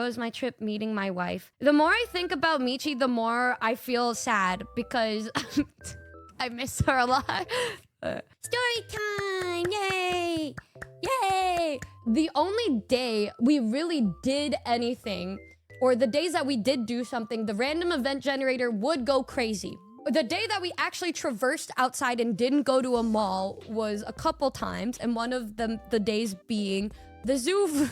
was my trip meeting my wife. The more I think about Michi, the more I feel sad because I miss her a lot. Story time! Yay! Yay! The only day we really did anything, or the days that we did do something, the random event generator would go crazy. The day that we actually traversed outside and didn't go to a mall was a couple times, and one of them, the days being the zoo,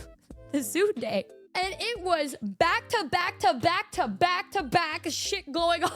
the zoo day. And it was back to back to back to back to back shit going on.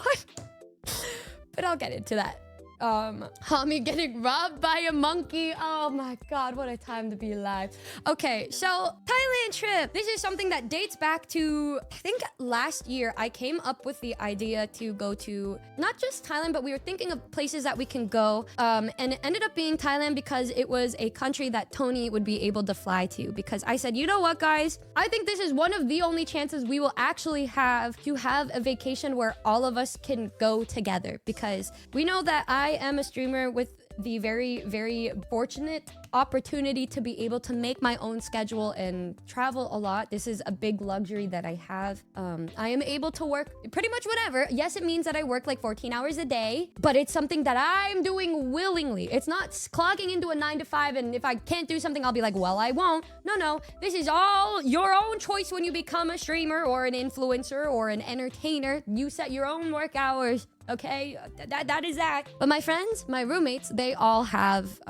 But I'll get into that. Homie getting robbed by a monkey. Oh my god, what a time to be alive. Okay, so Thailand trip. This is something that dates back to, I think last year. I came up with the idea to go to not just Thailand, but we were thinking of places that we can go. And it ended up being Thailand because it was a country that Tony would be able to fly to. Because I said, you know what, guys? I think this is one of the only chances we will actually have to have a vacation where all of us can go together. Because we know that I am a streamer with the very, very fortunate opportunity to be able to make my own schedule and travel a lot. This is a big luxury that I have. I am able to work pretty much whatever. Yes, it means that I work like 14 hours a day, but it's something that I'm doing willingly. It's not clogging into a 9 to 5, and if I can't do something, I'll be like, well, I won't. No. This is all your own choice when you become a streamer or an influencer or an entertainer. You set your own work hours. Okay, that is that. But my friends, my roommates, they all have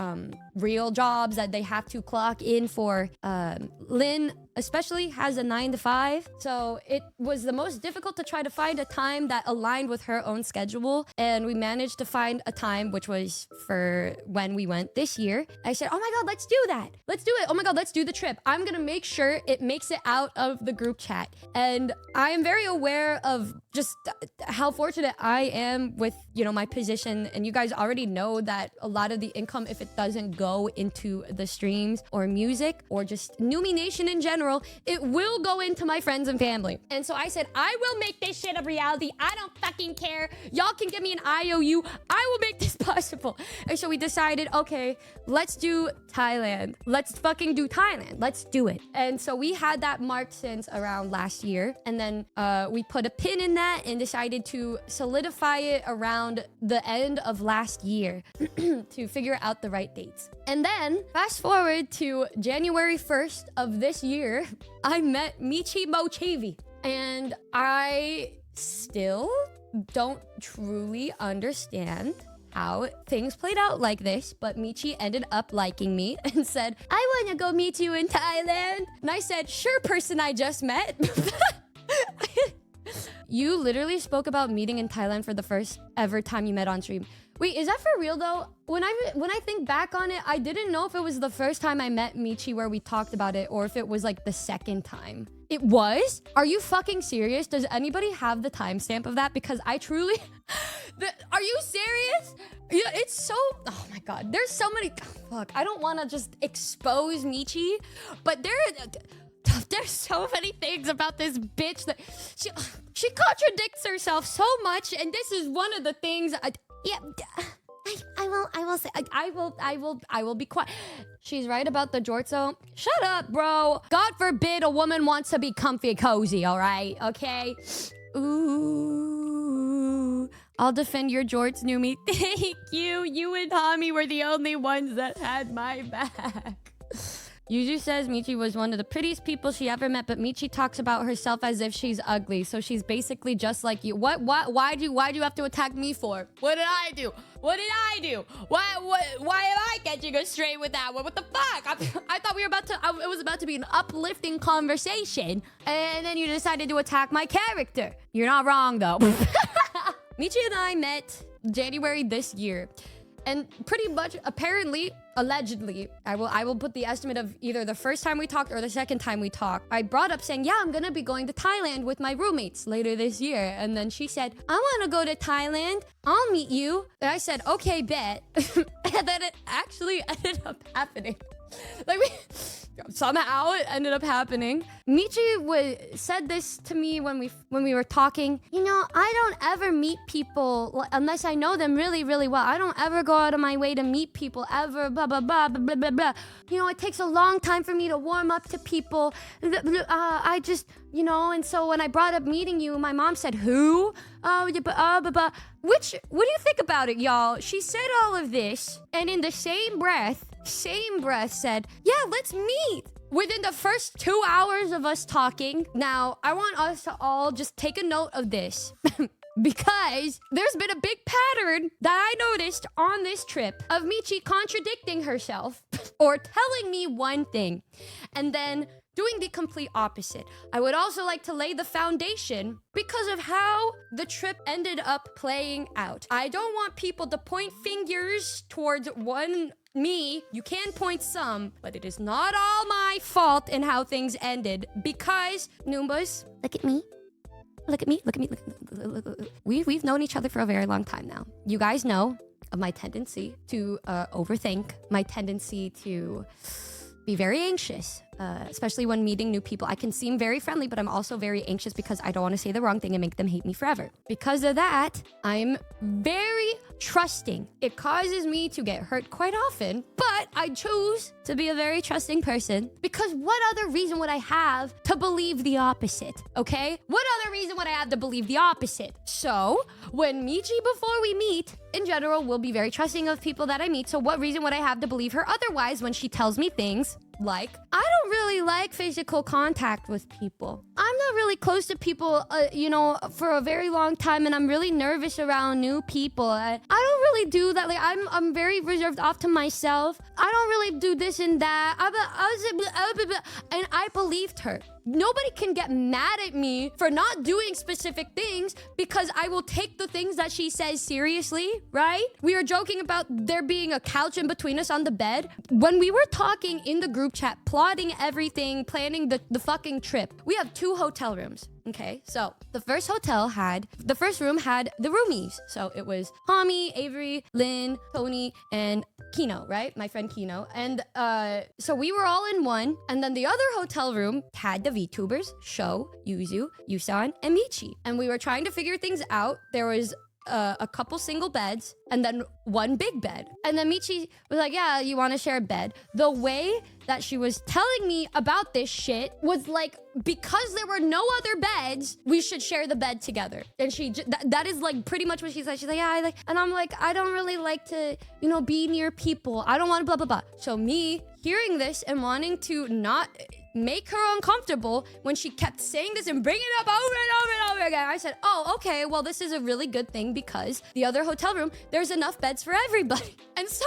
real jobs that they have to clock in for. Lynn especially has a 9 to 5, so it was the most difficult to try to find a time that aligned with her own schedule, and we managed to find a time which was for when we went this year. I said, oh my god, let's do that, let's do it, oh my god, let's do the trip. I'm gonna make sure it makes it out of the group chat, and I am very aware of just how fortunate I am with, you know, my position, and you guys already know that a lot of the income, if it doesn't go into the streams or music or just Numi Nation in general, it will go into my friends and family. And so I said, I will make this shit a reality. I don't fucking care. Y'all can give me an IOU. I will make this possible. And so we decided, okay, let's do Thailand. Let's fucking do Thailand. Let's do it. And so we had that marked since around last year. And then we put a pin in that and decided to solidify it around the end of last year to figure out the right dates. And then fast forward to January 1st of this year, I met Michi Mochivi, and I still don't truly understand how things played out like this, but Michi ended up liking me and said, I want to go meet you in Thailand. And I said, sure, person I just met. You literally spoke about meeting in Thailand for the first ever time you met on stream. Wait, is that for real though? When I think back on it, I didn't know if it was the first time I met Michi where we talked about it, or if it was like the second time. It was? Are you fucking serious? Does anybody have the timestamp of that? Because I truly... Are you serious? Yeah, it's so... Oh my god. There's so many... Fuck, I don't want to just expose Michi, but there's so many things about this bitch that... She contradicts herself so much, and this is one of the things... I will be quiet. She's right about the jortso. Shut up, bro. God forbid a woman wants to be comfy cozy, all right? Okay? Ooh. I'll defend your jorts, Numi. Thank you. You and Tommy were the only ones that had my back. Yuju says Michi was one of the prettiest people she ever met, but Michi talks about herself as if she's ugly, so she's basically just like you. Why'd you have to attack me for? What did I do? What did I do? Why am I catching a stray with that one? What the fuck? I thought we were it was about to be an uplifting conversation, and then you decided to attack my character. You're not wrong though. Michi and I met January this year. And pretty much, apparently, allegedly, I will put the estimate of either the first time we talked or the second time we talked. I brought up saying, yeah, I'm gonna be going to Thailand with my roommates later this year. And then she said, I wanna go to Thailand. I'll meet you. And I said, okay, bet. And then it actually ended up happening. Like somehow it ended up happening. Michi said this to me when we were talking. You know, I don't ever meet people unless I know them really, really well. I don't ever go out of my way to meet people ever. Blah blah blah blah blah blah blah. You know, it takes a long time for me to warm up to people. I just, you know, and so when I brought up meeting you, my mom said, "Who? Oh, yeah, but which? What do you think about it, y'all?" She said all of this, and in the same breath said, "Yeah, let's meet." Within the first 2 hours of us talking, now I want us to all just take a note of this. Because there's been a big pattern that I noticed on this trip of Michi contradicting herself or telling me one thing and then doing the complete opposite. I would also like to lay the foundation because of how the trip ended up playing out. I don't want people to point fingers towards me. You can point some, but it is not all my fault in how things ended because, Noombas, look at me. Look at me. We've known each other for a very long time now. You guys know of my tendency to overthink, my tendency to be very anxious, especially when meeting new people. I can seem very friendly, but I'm also very anxious because I don't want to say the wrong thing and make them hate me forever. Because of that, I'm very trusting. It causes me to get hurt quite often, but I choose to be a very trusting person because what other reason would I have to believe the opposite, okay? What other reason would I have to believe the opposite? So, when Michi, before we meet, in general, will be very trusting of people that I meet, so what reason would I have to believe her otherwise when she tells me things like, I don't really like physical contact with people. I'm not really close to people, you know, for a very long time, and I'm really nervous around new people. I don't really do that. Like, I'm very reserved off to myself. I don't really do this and that. And I believed her. Nobody can get mad at me for not doing specific things because I will take the things that she says seriously, right? We were joking about there being a couch in between us on the bed. When we were talking in the group chat, plotting everything, planning the fucking trip, we have 2 hotel rooms. Okay, so the first room had the roomies. So it was Hami, Avery, Lynn, Tony, and Kino, right? My friend Kino. And so we were all in one. And then the other hotel room had the VTubers, Sho, Yuzu, Yusan, and Michi. And we were trying to figure things out. There was a couple single beds and then one big bed. And then Michi was like, yeah, you want to share a bed? The way that she was telling me about this shit was like, because there were no other beds, we should share the bed together. And that is like pretty much what she said. She's like, yeah, I like, and I'm like, I don't really like to, you know, be near people. I don't want to blah, blah, blah. So me hearing this and wanting to not make her uncomfortable when she kept saying this and bringing it up over and over and over again, I said, oh, okay, well, this is a really good thing because the other hotel room, there's enough beds for everybody. And so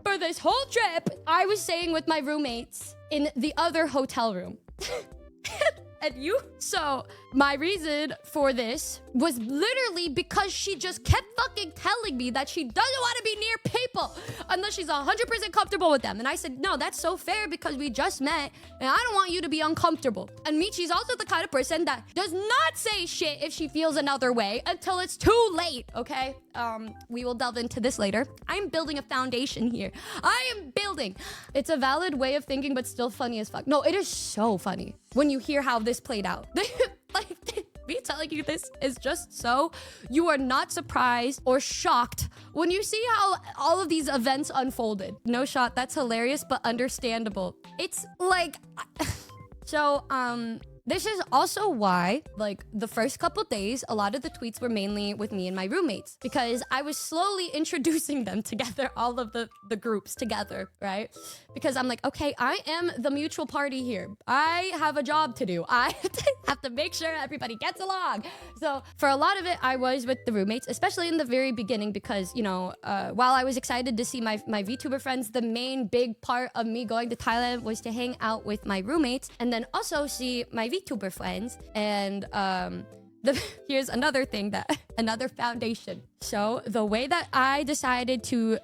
for this whole trip, I was staying with my roommates in the other hotel room. And so my reason for this was literally because she just kept fucking telling me that she doesn't want to be near people unless she's 100% comfortable with them. And I said, no, that's so fair because we just met and I don't want you to be uncomfortable. And Michi's also the kind of person that does not say shit if she feels another way until it's too late, okay? We will delve into this later. I'm building a foundation here. I am building. It's a valid way of thinking, but still funny as fuck. No, it is so funny when you hear how this played out. Like, me telling you this is just so you are not surprised or shocked when you see how all of these events unfolded. No shot, that's hilarious, but understandable. It's like, so, this is also why, like, the first couple days, a lot of the tweets were mainly with me and my roommates because I was slowly introducing them together, all of the groups together, right? Because I'm like, okay, I am the mutual party here. I have a job to do. I have to make sure everybody gets along. So for a lot of it, I was with the roommates, especially in the very beginning because, you know, while I was excited to see my VTuber friends, the main big part of me going to Thailand was to hang out with my roommates and then also see my VTuber friends and Here's another thing another foundation. So the way that I decided to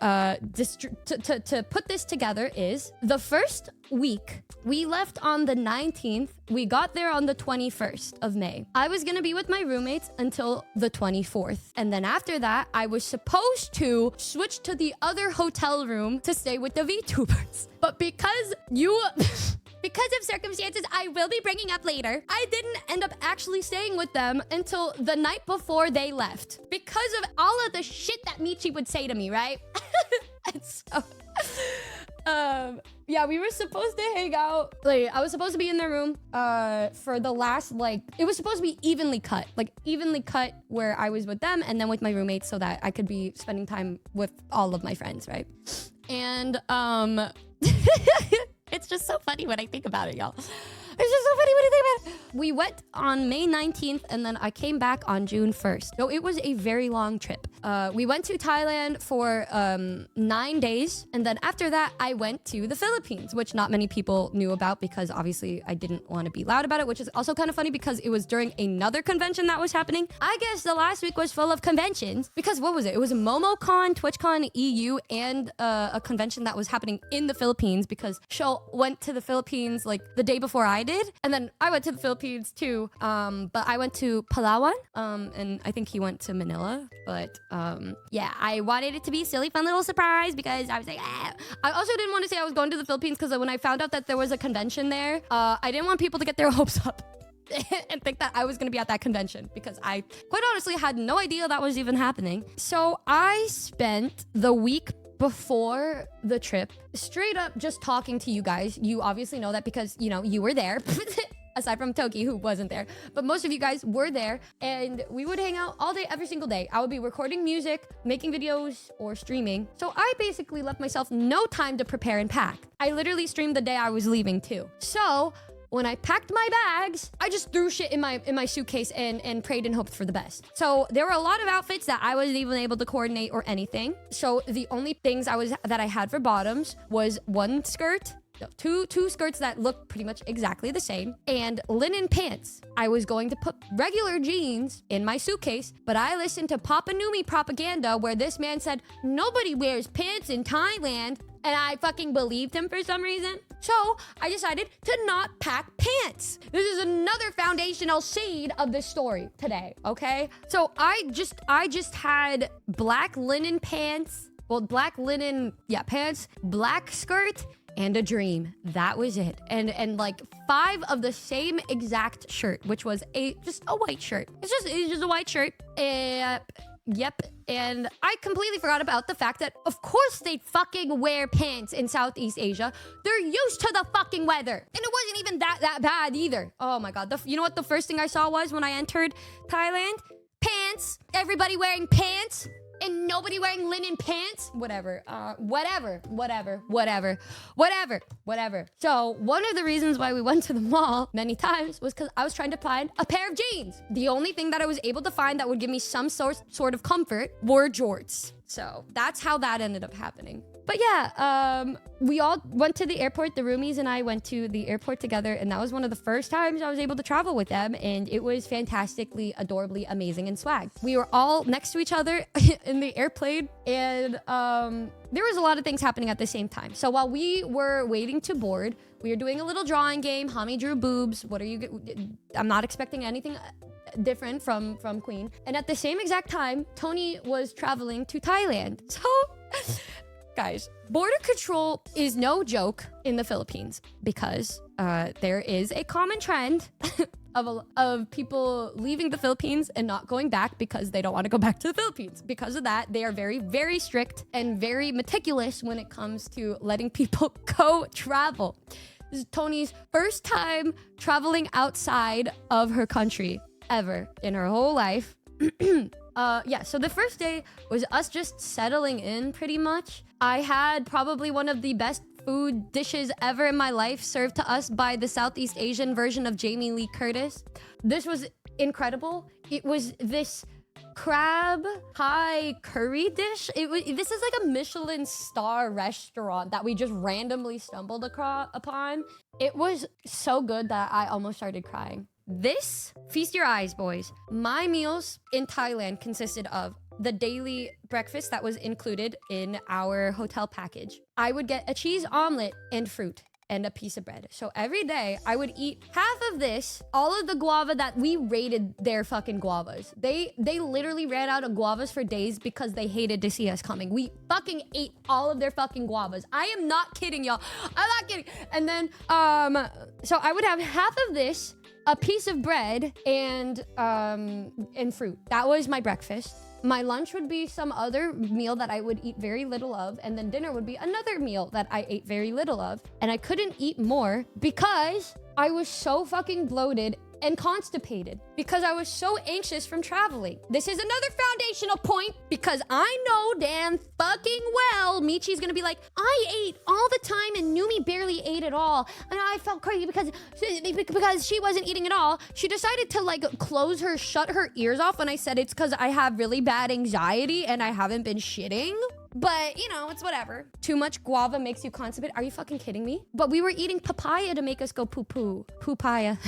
put this together is the first week we left on the 19th. We got there on the 21st of May. I was gonna be with my roommates until the 24th. And then after that, I was supposed to switch to the other hotel room to stay with the VTubers. But because because of circumstances I will be bringing up later, I didn't end up actually staying with them until the night before they left. Because of all of the shit that Michi would say to me, right? And so, yeah, we were supposed to hang out. Like, I was supposed to be in their room for the last, like, it was supposed to be evenly cut. Like, evenly cut where I was with them and then with my roommates so that I could be spending time with all of my friends, right? And, it's just so funny when I think about it, y'all. It's just so funny when I think about it. We went on May 19th and then I came back on June 1st. So it was a very long trip. We went to Thailand for 9 days. And then after that, I went to the Philippines, which not many people knew about because obviously I didn't want to be loud about it, which is also kind of funny because it was during another convention that was happening. I guess the last week was full of conventions because what was it? It was MomoCon, TwitchCon, EU, and a convention that was happening in the Philippines because Sho went to the Philippines like the day before I did. And then I went to the Philippines too. But I went to Palawan. And I think he went to Manila. But yeah, I wanted it to be a silly, fun little surprise because I was like, ah. I also didn't want to say I was going to the Philippines because when I found out that there was a convention there, I didn't want people to get their hopes up and think that I was going to be at that convention because I quite honestly had no idea that was even happening. So I spent the week before the trip straight up just talking to you guys. You obviously know that because, you know, you were there. Aside from Toki, who wasn't there. But most of you guys were there. And we would hang out all day, every single day. I would be recording music, making videos, or streaming. So I basically left myself no time to prepare and pack. I literally streamed the day I was leaving too. So when I packed my bags, I just threw shit in my suitcase and prayed and hoped for the best. So there were a lot of outfits that I wasn't even able to coordinate or anything. So the only things that I had for bottoms was one skirt, two skirts that looked pretty much exactly the same, and linen pants. I was going to put regular jeans in my suitcase, but I listened to Papa Numi propaganda where this man said, nobody wears pants in Thailand, and I fucking believed him for some reason. So I decided to not pack pants. This is another foundational seed of this story today, okay? So I just had black linen pants, pants, black skirt, and a dream. That was it. And like 5 of the same exact shirt, which was just a white shirt. It's just a white shirt. Yep. And I completely forgot about the fact that, of course, they fucking wear pants in Southeast Asia. They're used to the fucking weather. And it wasn't even that bad either. Oh my God. You know what the first thing I saw was when I entered Thailand? Pants. Everybody wearing pants. And nobody wearing linen pants? Whatever. So one of the reasons why we went to the mall many times was because I was trying to find a pair of jeans. The only thing that I was able to find that would give me some sort of comfort were jorts. So that's how that ended up happening. But yeah, we all went to the airport. The roomies and I went to the airport together. And that was one of the first times I was able to travel with them. And it was fantastically, adorably amazing and swag. We were all next to each other in the airplane. And there was a lot of things happening at the same time. So while we were waiting to board, we were doing a little drawing game. Hami drew boobs. I'm not expecting anything different from Queen. And at the same exact time, Tony was traveling to Thailand. So... Guys, border control is no joke in the Philippines because there is a common trend of people leaving the Philippines and not going back because they don't want to go back to the Philippines. Because of that, they are very, very strict and very meticulous when it comes to letting people go travel. This is Tony's first time traveling outside of her country ever in her whole life. Yeah, so the first day was us just settling in pretty much. I had probably one of the best food dishes ever in my life served to us by the Southeast Asian version of Jamie Lee Curtis. This was incredible. It was this crab Thai curry dish. This is like a Michelin star restaurant that we just randomly stumbled upon. It was so good that I almost started crying. This, feast your eyes, boys. My meals in Thailand consisted of the daily breakfast that was included in our hotel package. I would get a cheese omelet and fruit and a piece of bread. So every day I would eat half of this, all of the guava that we raided their fucking guavas. They literally ran out of guavas for days because they hated to see us coming. We fucking ate all of their fucking guavas. I am not kidding, y'all. I'm not kidding. And then, so I would have half of this, a piece of bread, and fruit. That was my breakfast. My lunch would be some other meal that I would eat very little of, and then dinner would be another meal that I ate very little of. And I couldn't eat more because I was so fucking bloated and constipated because I was so anxious from traveling. This is another foundational point because I know damn fucking well Michi's gonna be like, I ate all the time and Numi barely ate at all. And I felt crazy because she wasn't eating at all. She decided to like shut her ears off when I said it's because I have really bad anxiety and I haven't been shitting. But, you know, it's whatever. Too much guava makes you constipated. Are you fucking kidding me? But we were eating papaya to make us go poo-poo. Poo-paya.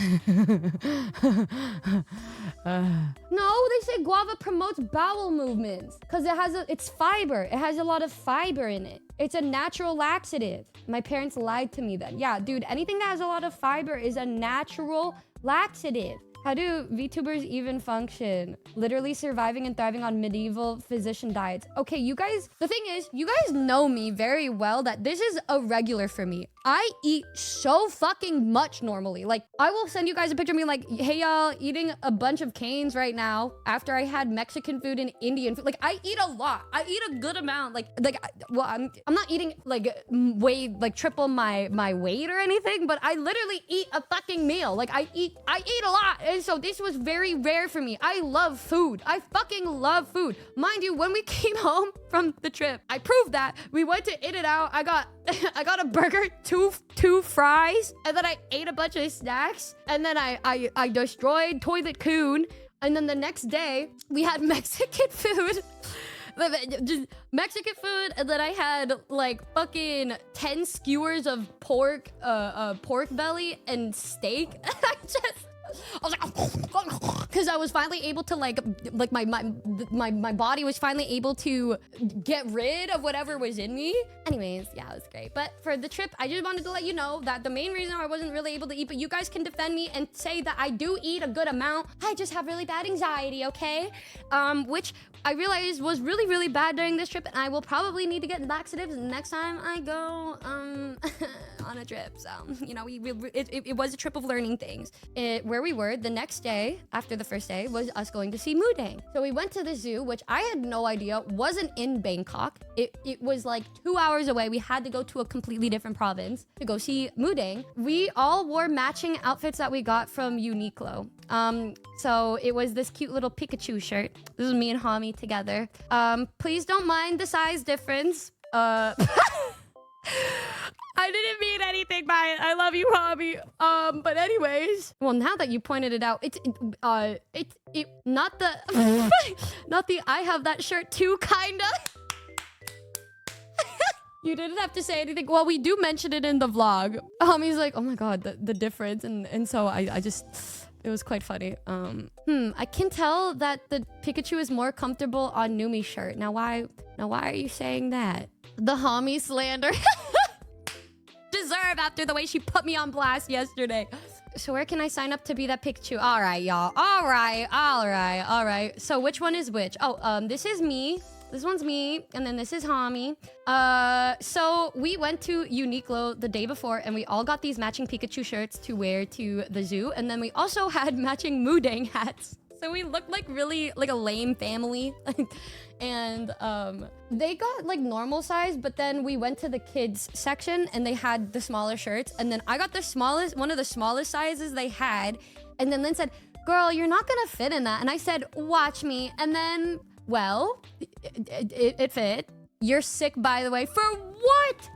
No, they say guava promotes bowel movements because it's fiber. It has a lot of fiber in it. It's a natural laxative. My parents lied to me then. Yeah, dude, anything that has a lot of fiber is a natural laxative. How do VTubers even function? Literally surviving and thriving on medieval physician diets. Okay, you guys, the thing is, you guys know me very well that this is a regular for me. I eat so fucking much normally. Like, I will send you guys a picture of me like, hey y'all, eating a bunch of canes right now after I had Mexican food and Indian food. Like, I eat a lot. I eat a good amount. I'm not eating like way, like triple my weight or anything, but I literally eat a fucking meal. Like, I eat a lot. And so this was very rare for me. I love food. I fucking love food. Mind you, when we came home from the trip, I proved that. We went to In-N-Out. I got a burger, two fries, and then I ate a bunch of snacks, and then I destroyed Toilet Coon, and then the next day we had Mexican food. Just Mexican food, and then I had like fucking 10 skewers of pork belly and steak. I was like, because I was finally able to like my body was finally able to get rid of whatever was in me. Anyways, yeah, it was great. But for the trip, I just wanted to let you know that the main reason I wasn't really able to eat, but you guys can defend me and say that I do eat a good amount. I just have really bad anxiety, okay? Which I realized was really, really bad during this trip, and I will probably need to get laxatives next time I go on a trip. So, you know, it was a trip of learning things. Where we were the next day after the first day was us going to see Mudang. So we went to the zoo, which I had no idea wasn't in Bangkok. It was like 2 hours away. We had to go to a completely different province to go see Mudang. We all wore matching outfits that we got from Uniqlo. So it was this cute little Pikachu shirt. This is me and Hami together. Please don't mind the size difference. I didn't mean anything by it. I love you, Hobby. But anyways, well, now that you pointed it out, not the I have that shirt too kinda. You didn't have to say anything. Well, we do mention it in the vlog. He's like, oh my god, the difference, and so I just, it was quite funny. I can tell that the Pikachu is more comfortable on Numi's shirt. Now why are you saying that? The Hami slander. Deserve after the way she put me on blast yesterday. So where can I sign up to be that Pikachu? All right, y'all. All right. So which one is which? Oh, this is me. This one's me, and then this is Hami. So we went to Uniqlo the day before, and we all got these matching Pikachu shirts to wear to the zoo, and then we also had matching Mudang hats. So we looked like really like a lame family. And they got like normal size, but then we went to the kids section and they had the smaller shirts, and then I got the smallest, one of the smallest sizes they had, and then Lynn said, girl, you're not gonna fit in that. And I said, watch me. And then, well, it fit. You're sick, by the way. For what?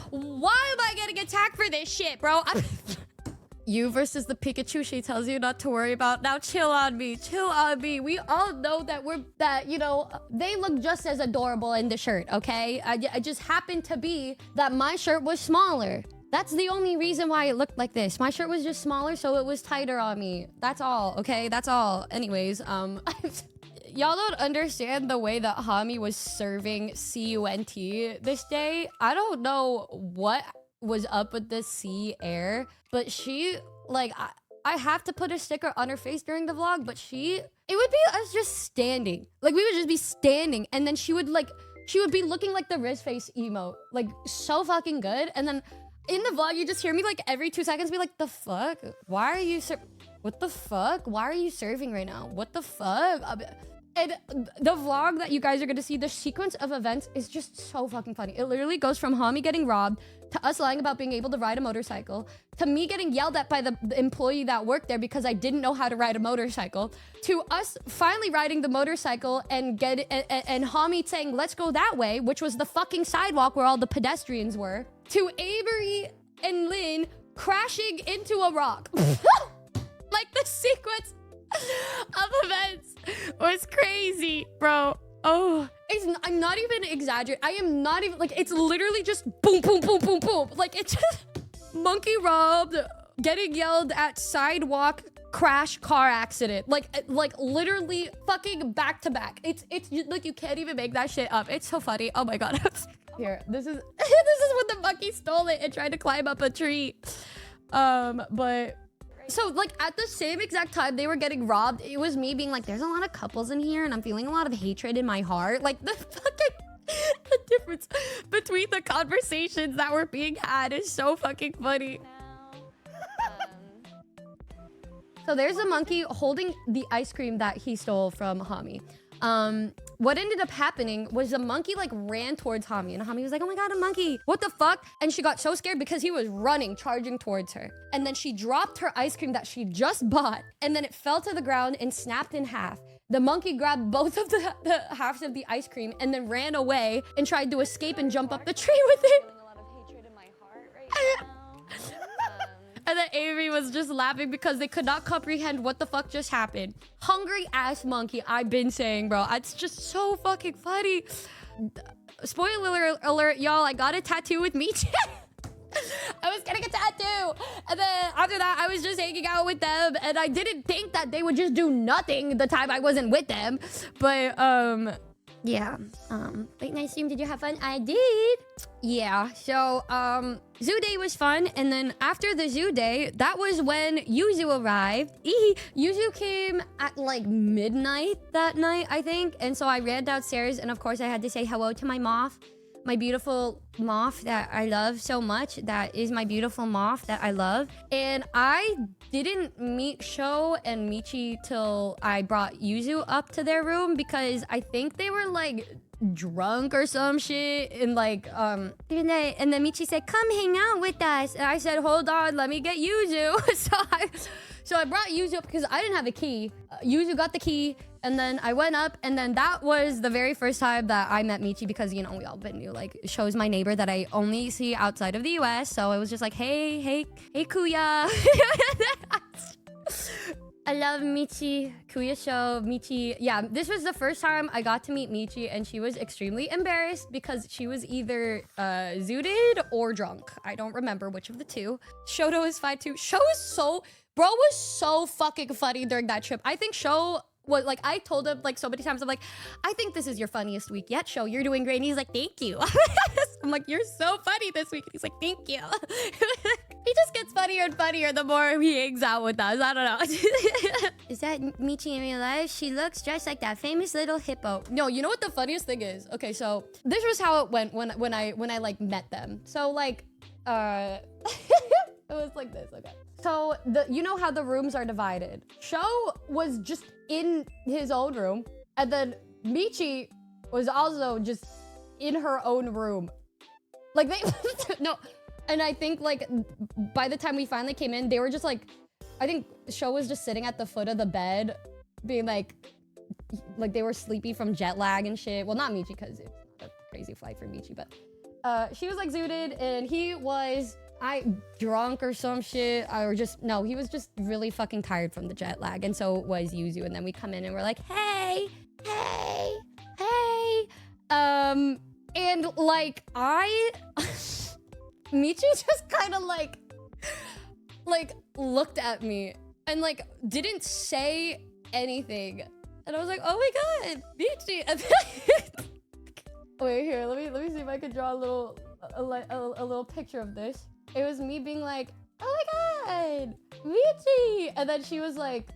Why am I getting attacked for this shit, bro? You versus the Pikachu she tells you not to worry about. Now chill on me. We all know that you know, they look just as adorable in the shirt, okay? I just happened to be that my shirt was smaller. That's the only reason why it looked like this. My shirt was just smaller, so it was tighter on me. That's all, okay? That's all. Anyways, y'all don't understand the way that Hami was serving CUNT this day. I don't know what was up with the sea air, but she, like, I have to put a sticker on her face during the vlog, but it would be us just standing. Like, we would just be standing, and then she would be looking like the Riz face emote. Like, so fucking good. And then in the vlog, you just hear me, like, every 2 seconds be like, the fuck? Why are you what the fuck? Why are you serving right now? What the fuck? And the vlog that you guys are gonna see, the sequence of events is just so fucking funny. It literally goes from Hami getting robbed, to us lying about being able to ride a motorcycle, to me getting yelled at by the employee that worked there because I didn't know how to ride a motorcycle, to us finally riding the motorcycle and Hami saying, let's go that way, which was the fucking sidewalk where all the pedestrians were, to Avery and Lynn crashing into a rock. Like, the sequence of events was crazy, bro. Oh, I'm not even exaggerating. I am not even, like, it's literally just boom, boom, boom, boom, boom. Like, it's just monkey robbed, getting yelled at, sidewalk, crash, car accident. Like literally fucking back to back. It's like, you can't even make that shit up. It's so funny. Oh my God. Here, this is when the monkey stole it and tried to climb up a tree. But so, like, at the same exact time they were getting robbed, it was me being like, there's a lot of couples in here and I'm feeling a lot of hatred in my heart. Like, the difference between the conversations that were being had is so fucking funny. So there's a monkey holding the ice cream that he stole from Hami. What ended up happening was the monkey, like, ran towards Hami, and Hami was like, oh my God, a monkey, what the fuck? And she got so scared because he was running, charging towards her. And then she dropped her ice cream that she just bought, and then it fell to the ground and snapped in half. The monkey grabbed both of the halves of the ice cream and then ran away and tried to escape and jump up the tree with it. And then Avery was just laughing because they could not comprehend what the fuck just happened. Hungry ass monkey, I've been saying, bro. It's just so fucking funny. Spoiler alert, y'all, I got a tattoo with Michi. I was getting a tattoo. And then after that, I was just hanging out with them. And I didn't think that they would just do nothing the time I wasn't with them. But, yeah. Late night stream, did you have fun? I did. Yeah, so, zoo day was fun. And then after the zoo day, that was when Yuzu arrived. Yuzu came at, like, midnight that night, I think. And so I ran downstairs, and of course I had to say hello to my moth. My beautiful moth that I love so much. That is my beautiful moth that I love. And I didn't meet Sho and Michi till I brought Yuzu up to their room because I think they were, like, drunk or some shit. And, like, and then Michi said, come hang out with us. And I said, hold on, let me get Yuzu. So I brought Yuzu up because I didn't have a key. Yuzu got the key, and then I went up, and then that was the very first time that I met Michi because, you know, we all been new. Like, Sho's my neighbor that I only see outside of the US, so it was just like, hey, Kuya. I love Michi, Kuya Sho, Michi. Yeah, this was the first time I got to meet Michi, and she was extremely embarrassed because she was either zooted or drunk. I don't remember which of the two. Shoto is fine too. Sho is so... Bro was so fucking funny during that trip. I think Sho was, like, I told him, like, so many times, I'm like, I think this is your funniest week yet, Sho. You're doing great. And he's like, thank you. I'm like, you're so funny this week. And he's like, thank you. He just gets funnier and funnier the more he hangs out with us. I don't know. Is that Michi in real life? She looks just like that famous little hippo. No, you know what the funniest thing is? Okay, so this was how it went when I like met them. So, like, it was like this, okay. So, you know how the rooms are divided. Sho was just in his own room, and then Michi was also just in her own room. Like, they... No. And I think, like, by the time we finally came in, they were just, like... I think Sho was just sitting at the foot of the bed, being, like, they were sleepy from jet lag and shit. Well, not Michi, because it's not a crazy flight for Michi, but... she was, like, zooted, and he was... drunk or some shit, or just, no, he was just really fucking tired from the jet lag, and so was Yuzu, and then we come in and we're like, hey, and, like, Michi just kind of like looked at me and like didn't say anything. And I was like, oh my god, Michi. And then wait, here, let me see if I could draw a little picture of this. It was me being like, oh my god, Michi. And then she was like,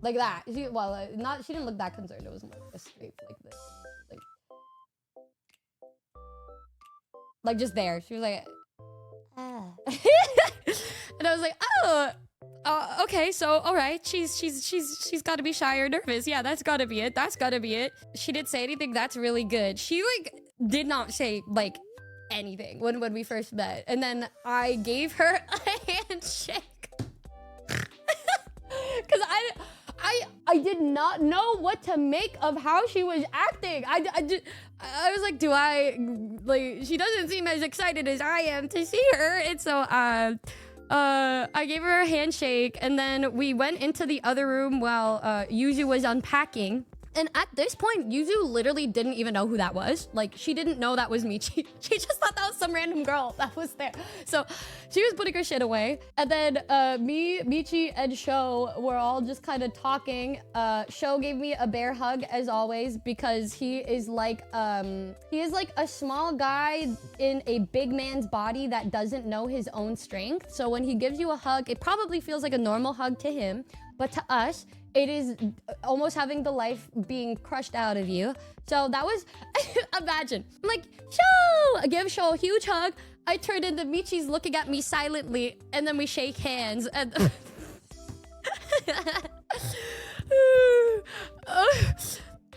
that. She didn't look that concerned. It was more like a straight like this. Like just there. She was like, ah. And I was like, oh, okay, so all right, she's got to be shy or nervous. Yeah, that's got to be it. That's got to be it. She didn't say anything. That's really good. She like did not say like anything when we first met, and then I gave her a handshake because I did not know what to make of how she was acting. I was like, she doesn't seem as excited as I am to see her. And so I gave her a handshake, and then we went into the other room while Yuzu was unpacking. And at this point, Yuzu literally didn't even know who that was. Like, she didn't know that was Michi. She just thought that was some random girl that was there. So she was putting her shit away. And then me, Michi, and Sho were all just kind of talking. Sho gave me a bear hug as always because he is like a small guy in a big man's body that doesn't know his own strength. So when he gives you a hug, it probably feels like a normal hug to him. But to us, it is almost having the life being crushed out of you. So that was, imagine. I'm like, Sho! I give Sho a huge hug. I turn into Michi's looking at me silently, and then we shake hands. And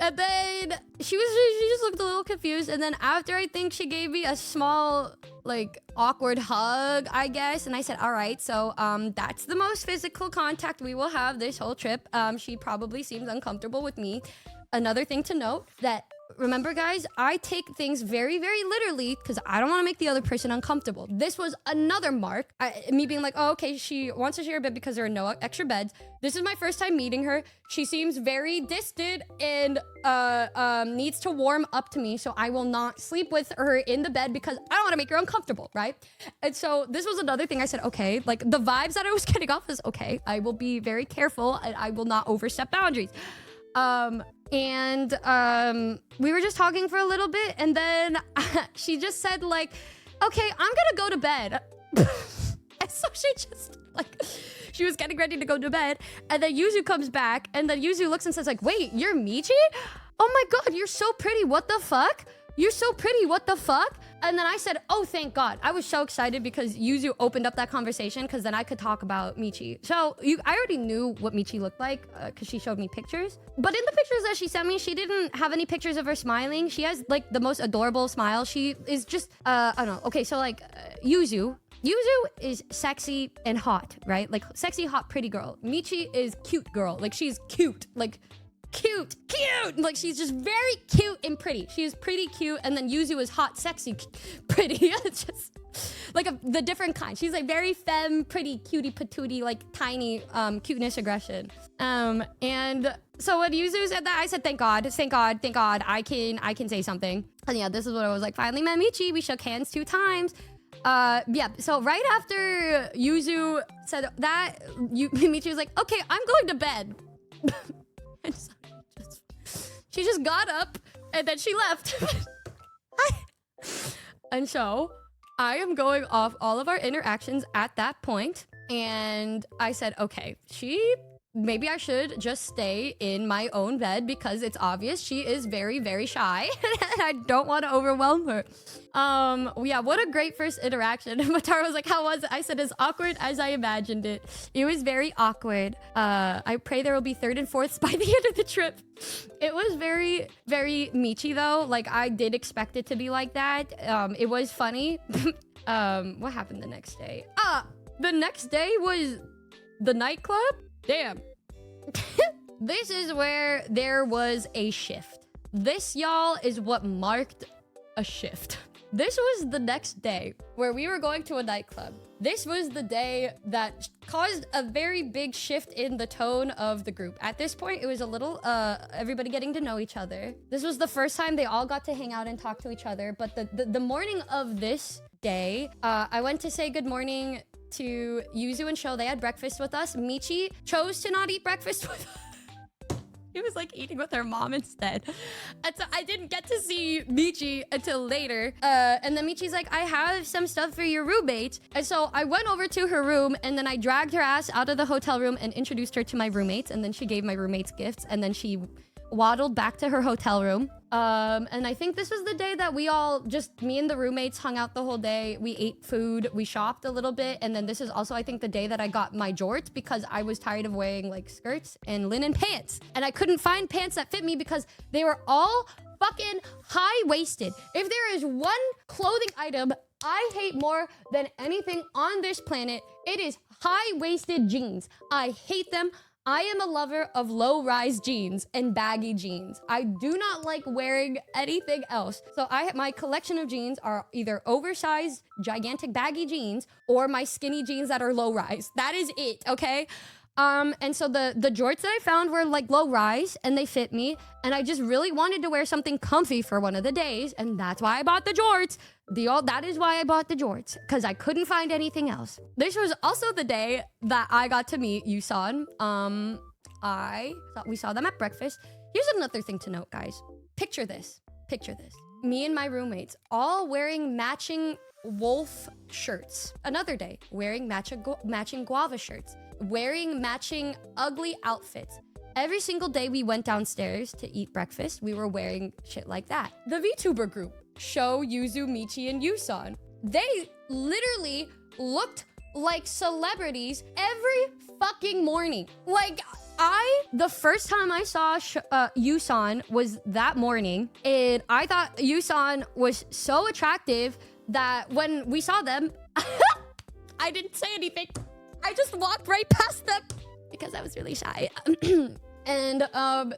and then she just looked a little confused. And then after, I think she gave me a small, like, awkward hug, I guess. And I said, all right, so that's the most physical contact we will have this whole trip. She probably seems uncomfortable with me. Another thing to note that, remember guys, I take things very, very literally because I don't want to make the other person uncomfortable. This was another mark. Me being like, oh, okay, she wants to share a bed because there are no extra beds. This is my first time meeting her. She seems very distant and needs to warm up to me, so I will not sleep with her in the bed because I don't want to make her uncomfortable, right? And so this was another thing I said, okay, like the vibes that I was getting off is, okay, I will be very careful and I will not overstep boundaries. We were just talking for a little bit, and then she just said like, okay, I'm gonna go to bed. And so she just like, she was getting ready to go to bed, and then Yuzu comes back, and then Yuzu looks and says like, wait, you're Michi? Oh my god, you're so pretty, what the fuck? You're so pretty, what the fuck? And then I said, oh, thank God. I was so excited because Yuzu opened up that conversation because then I could talk about Michi. So I already knew what Michi looked like because she showed me pictures. But in the pictures that she sent me, she didn't have any pictures of her smiling. She has like the most adorable smile. She is just, I don't know. Okay, so like Yuzu is sexy and hot, right? Like sexy, hot, pretty girl. Michi is cute girl. Like she's cute. Like cute, like she's just very cute and pretty. She is pretty cute, and then Yuzu is hot, sexy, pretty. It's just like the different kind. She's like very femme, pretty, cutie patootie, like tiny cuteness aggression. And so when Yuzu said that, I said thank God, I can say something. And yeah, this is what I was like, finally met Michi. We shook hands 2 times. Yeah, so right after Yuzu said that, Michi was like, okay, I'm going to bed. And so she just got up and then she left. And so I am going off all of our interactions at that point, and I said, okay, maybe I should just stay in my own bed because it's obvious she is very, very shy and I don't want to overwhelm her. Yeah, what a great first interaction. Matara was like, how was it? I said, as awkward as I imagined it. It was very awkward. I pray there will be 3rd and 4ths by the end of the trip. It was very, very Michi though. Like I did expect it to be like that. It was funny. What happened the next day? The next day was the nightclub. Damn. This is where there was a shift. This, y'all, is what marked a shift. This was the next day where we were going to a nightclub. This was the day that caused a very big shift in the tone of the group. At this point, it was a little, everybody getting to know each other. This was the first time they all got to hang out and talk to each other. But the morning of this day, I went to say good morning to Yuzu and Sho. They had breakfast with us. Michi chose to not eat breakfast with us. He was like eating with her mom instead. And so I didn't get to see Michi until later. And then Michi's like, I have some stuff for your roommate. And so I went over to her room and then I dragged her ass out of the hotel room and introduced her to my roommates. And then she gave my roommates gifts. And then she waddled back to her hotel room. And I think this was the day that we all just, me and the roommates hung out the whole day. We ate food, we shopped a little bit. And then this is also, I think, the day that I got my jorts because I was tired of wearing like skirts and linen pants. And I couldn't find pants that fit me because they were all fucking high-waisted. If there is one clothing item I hate more than anything on this planet, it is high-waisted jeans. I hate them. I am a lover of low-rise jeans and baggy jeans. I do not like wearing anything else. So my collection of jeans are either oversized, gigantic baggy jeans or my skinny jeans that are low-rise. That is it, okay? And so the jorts that I found were like low-rise and they fit me. And I just really wanted to wear something comfy for one of the days. And that's why I bought the jorts. That is why I bought the jorts, because I couldn't find anything else. This was also the day that I got to meet Yusan. We saw them at breakfast. Here's another thing to note, guys. Picture this. Picture this. Me and my roommates all wearing matching wolf shirts. Another day, wearing matching guava shirts. Wearing matching ugly outfits. Every single day we went downstairs to eat breakfast, we were wearing shit like that. The VTuber group, Sho, Yuzu, Michi, and Yusan, they literally looked like celebrities every fucking morning. Like, the first time I saw Yusan was that morning, and I thought Yusan was so attractive that when we saw them, I didn't say anything. I just walked right past them because I was really shy. And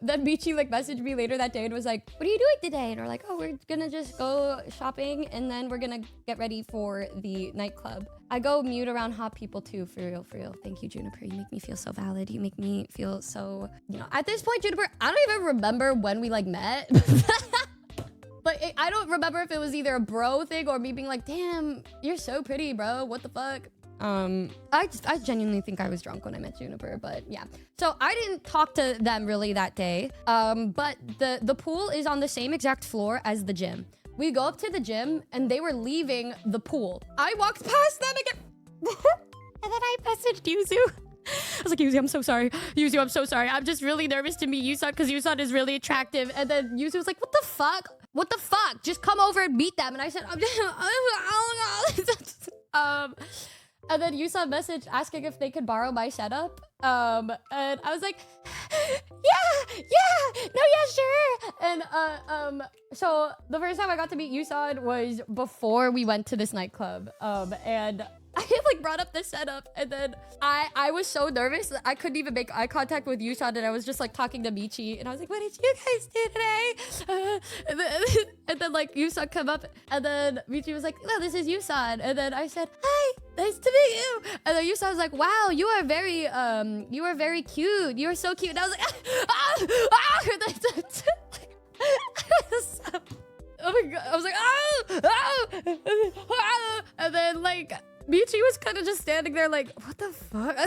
then Michi like messaged me later that day and was like, what are you doing today? And we're like, oh, we're gonna just go shopping and then we're gonna get ready for the nightclub. I go mute around hot people too, for real, for real. Thank you, Juniper. You make me feel so valid. You make me feel so, at this point, Juniper, I don't even remember when we like met. But I don't remember if it was either a bro thing or me being like, damn, you're so pretty, bro. What the fuck? I genuinely think I was drunk when I met Juniper, but yeah. So I didn't talk to them really that day. But the pool is on the same exact floor as the gym. We go up to the gym and they were leaving the pool. I walked past them again. And then I messaged Yuzu. I was like, Yuzu, I'm so sorry. Yuzu, I'm so sorry. I'm just really nervous to meet Yusan because Yusan is really attractive. And then Yuzu was like, what the fuck? What the fuck? Just come over and meet them. And I said, and then Yusan messaged asking if they could borrow my setup. And I was like, sure. And so the first time I got to meet Yusan was before we went to this nightclub. And I like brought up the setup, and then I was so nervous that I couldn't even make eye contact with Yusan, and I was just like talking to Michi, and I was like, what did you guys do today? And then like Yusan come up, and then Michi was like, no, this is Yusan. And then I said, hi, nice to meet you. And then Yusan was like, wow, you are very cute. You are so cute. And I was like, oh my god, I was like, and then like Michi was kind of just standing there like, what the fuck?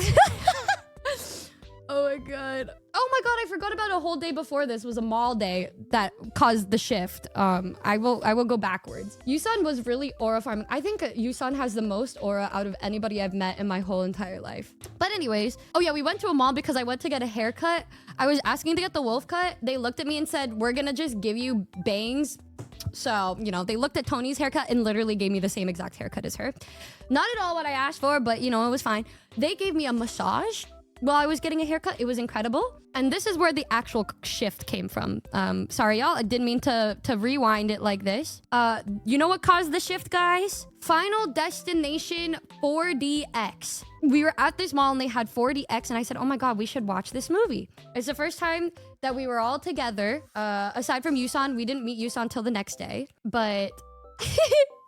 Oh my god. Oh my god, I forgot about a whole day before this was a mall day that caused the shift. I will go backwards. Yusan was really aura farming. I think Yusan has the most aura out of anybody I've met in my whole entire life. But anyways, oh yeah, we went to a mall because I went to get a haircut. I was asking to get the wolf cut. They looked at me and said, we're gonna just give you bangs. So, they looked at Tony's haircut and literally gave me the same exact haircut as her. Not at all what I asked for, but it was fine. They gave me a massage while I was getting a haircut. It was incredible. And this is where the actual shift came from. Sorry, y'all. I didn't mean to rewind it like this. You know what caused the shift, guys? Final Destination 4DX. We were at this mall and they had 4DX and I said, oh my god, we should watch this movie. It's the first time that we were all together. Aside from Yusan, we didn't meet Yusan till the next day. But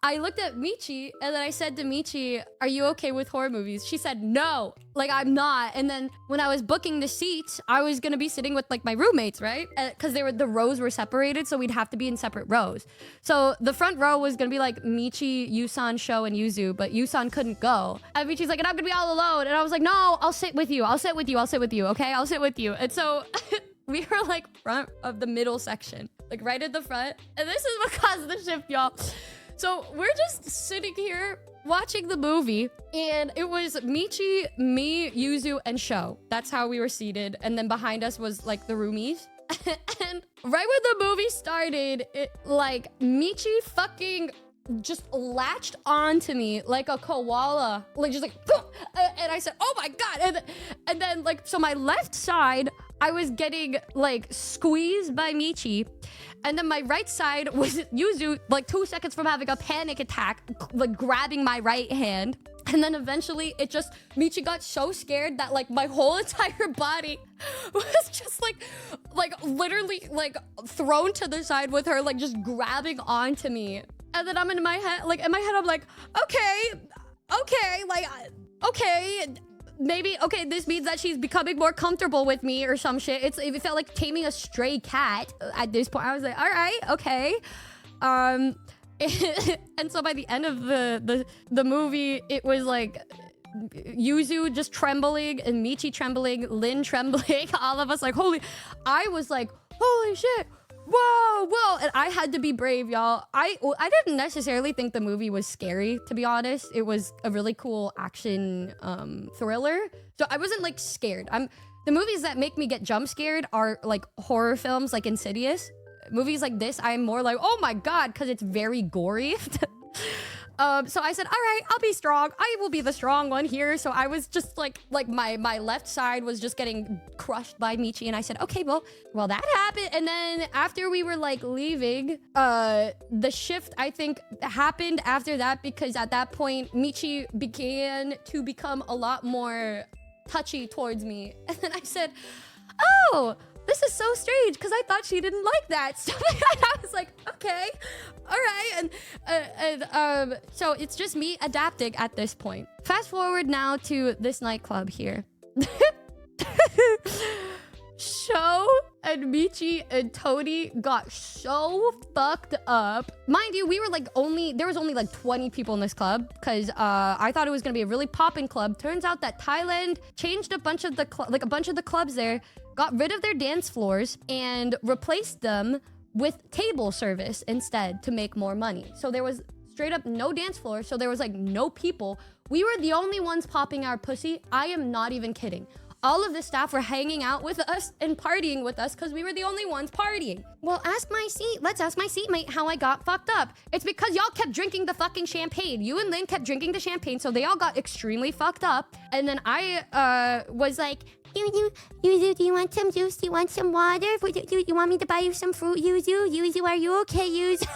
I looked at Michi and then I said to Michi, are you okay with horror movies? She said, no, like I'm not. And then when I was booking the seats, I was gonna be sitting with like my roommates, right? Because the rows were separated, so we'd have to be in separate rows. So the front row was gonna be like Michi, Yusan, Sho, and Yuzu, but Yusan couldn't go. And Michi's like, and I'm gonna be all alone. And I was like, no, I'll sit with you. I'll sit with you. I'll sit with you. Okay, I'll sit with you. And so we were like front of the middle section, like right at the front. And this is what caused the shift, y'all. So we're just sitting here watching the movie, and it was Michi, me, Yuzu, and Sho. That's how we were seated. And then behind us was like the roomies. And right when the movie started, like Michi fucking just latched onto me like a koala, like just like, and I said, oh my God. And then like, so my left side, I was getting like squeezed by Michi. And then my right side was Yuzu, like 2 seconds from having a panic attack, like grabbing my right hand. And then eventually Michi got so scared that like my whole entire body was just like literally like thrown to the side with her, like just grabbing onto me. And then I'm in my head, I'm like, okay, like, okay. Maybe, okay, this means that she's becoming more comfortable with me or some shit. It felt like taming a stray cat at this point. I was like, all right, okay. And so by the end of the movie, it was like Yuzu just trembling and Michi trembling, Lin trembling, all of us like, I was like, holy shit. Whoa, and I had to be brave, y'all. I didn't necessarily think the movie was scary, to be honest. It was a really cool action thriller. So I wasn't like scared. The movies that make me get jump scared are like horror films like Insidious. Movies like this, I'm more like, oh my God, because it's very gory. So I said, all right, I'll be strong. I will be the strong one here. So I was just like my left side was just getting crushed by Michi. And I said, okay, well, that happened. And then after we were like leaving, the shift, I think, happened after that, because at that point, Michi began to become a lot more touchy towards me. And then I said, oh, this is so strange, because I thought she didn't like that. So I was like, okay, all right. And so it's just me adapting at this point. Fast forward now to this nightclub here. Sho and Michi and Tony got so fucked up. Mind you, we were like there was only like 20 people in this club, because I thought it was gonna be a really poppin' club. Turns out that Thailand changed a bunch of the clubs there, got rid of their dance floors and replaced them with table service instead to make more money. So there was straight up no dance floor, so there was like no people. We were the only ones popping our pussy. I am not even kidding. All of the staff were hanging out with us and partying with us because we were the only ones partying. Well, let's ask my seatmate how I got fucked up. It's because y'all kept drinking the fucking champagne. You and Lynn kept drinking the champagne, so they all got extremely fucked up. And then I was like, Yuzu, do you want some juice? Do you want some water? You want me to buy you some fruit, Yuzu? Yuzu, are you okay, Yuzu?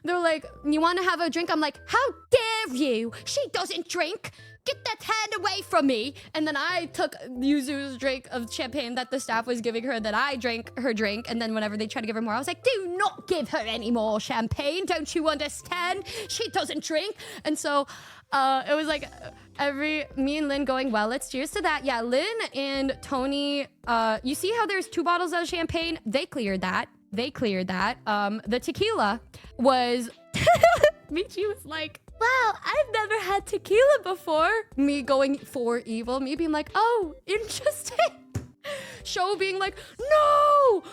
They're like, you want to have a drink? I'm like, how dare you? She doesn't drink. Get that hand away from me. And then I took Yuzu's drink of champagne that the staff was giving her, that I drank her drink. And then whenever they tried to give her more, I was like, do not give her any more champagne. Don't you understand? She doesn't drink. And so it was like me and Lynn going, well, let's cheers to that. Yeah, Lynn and Tony, you see how there's 2 bottles of champagne? They cleared that. The tequila was... Michi was like, wow, I've never had tequila before. Me going for evil. Me being like, oh, interesting. Sho being like, no,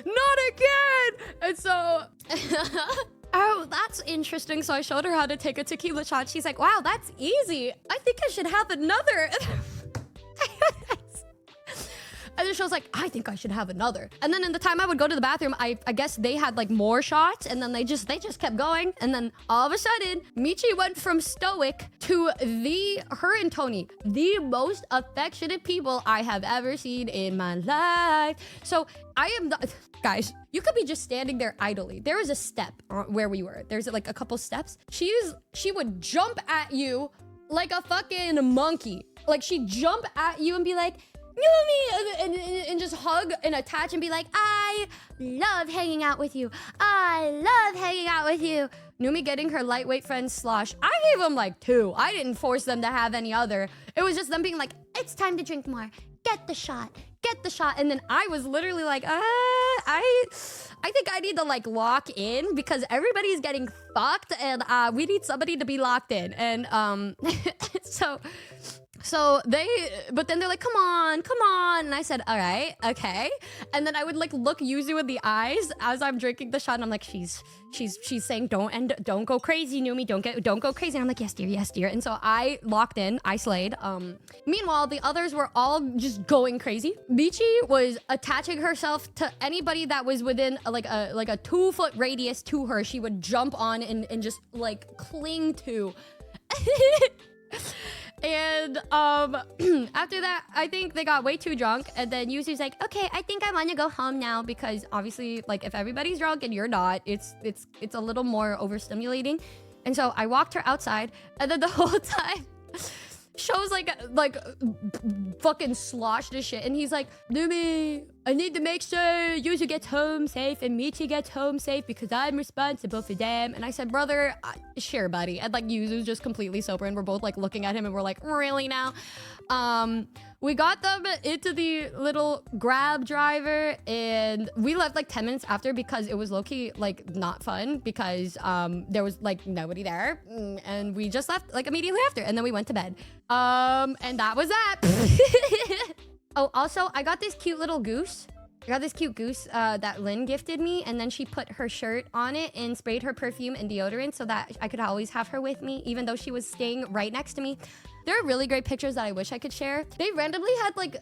not again. And so, oh, that's interesting. So I showed her how to take a tequila shot. She's like, wow, that's easy. I think I should have another. And then she was like, I think I should have another. And then in the time I would go to the bathroom, I guess they had like more shots, and then they just kept going. And then all of a sudden, Michi went from Stoic to her and Tony, the most affectionate people I have ever seen in my life. So I am guys, you could be just standing there idly. There was a step where we were. There's like a couple steps. She would jump at you like a fucking monkey. Like she'd jump at you and be like, Numi, and just hug and attach and be like, I love hanging out with you. I love hanging out with you. Numi getting her lightweight friends slosh. I gave them like 2. I didn't force them to have any other. It was just them being like, it's time to drink more. Get the shot. Get the shot. And then I was literally like, I think I need to like lock in because everybody's getting fucked and we need somebody to be locked in. And but then they're like, come on. And I said, all right, okay. And then I would like look Yuzu in the eyes as I'm drinking the shot. And I'm like, she's saying, don't go crazy, Numi. Don't go crazy. And I'm like, yes, dear. And so I locked in, I slayed. Meanwhile, the others were all just going crazy. Michi was attaching herself to anybody that was within like a 2-foot radius to her. She would jump on and just like cling to. And after that, I think they got way too drunk. And then Yuzu's like, okay, I think I want to go home now because obviously, like, if everybody's drunk and you're not, it's a little more overstimulating. And so I walked her outside, and then the whole time shows like fucking sloshed as shit. And he's like, Numi, I need to make sure Yuzu gets home safe and Michi gets home safe because I'm responsible for them. And I said, brother, sure, buddy. And like Yuzu's just completely sober and we're both like looking at him and we're like, really now? We got them into the little Grab driver and we left like 10 minutes after because it was low-key like not fun because there was like nobody there and we just left like immediately after and then we went to bed. And that was that. Oh, also, I got this cute little goose. That Lynn gifted me, and then she put her shirt on it and sprayed her perfume and deodorant so that I could always have her with me, even though she was staying right next to me. There are really great pictures that I wish I could share. They randomly had like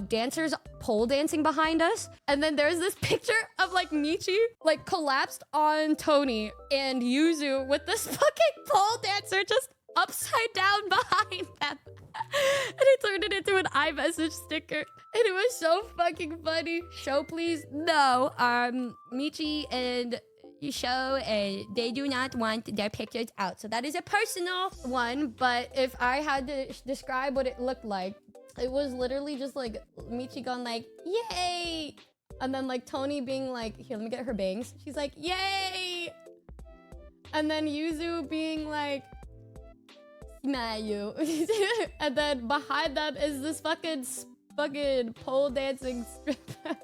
dancers pole dancing behind us, and then there's this picture of like Michi like collapsed on Tony and Yuzu with this fucking pole dancer just upside down behind them. And he turned it into an iMessage sticker. And it was so fucking funny. Show please? No. Michi and Show, they do not want their pictures out. So that is a personal one. But if I had to describe what it looked like, it was literally just like Michi going like, yay! And then like Tony being like, here, let me get her bangs. She's like, yay! And then Yuzu being like, smile. And then behind them is this fucking pole dancing stripper. That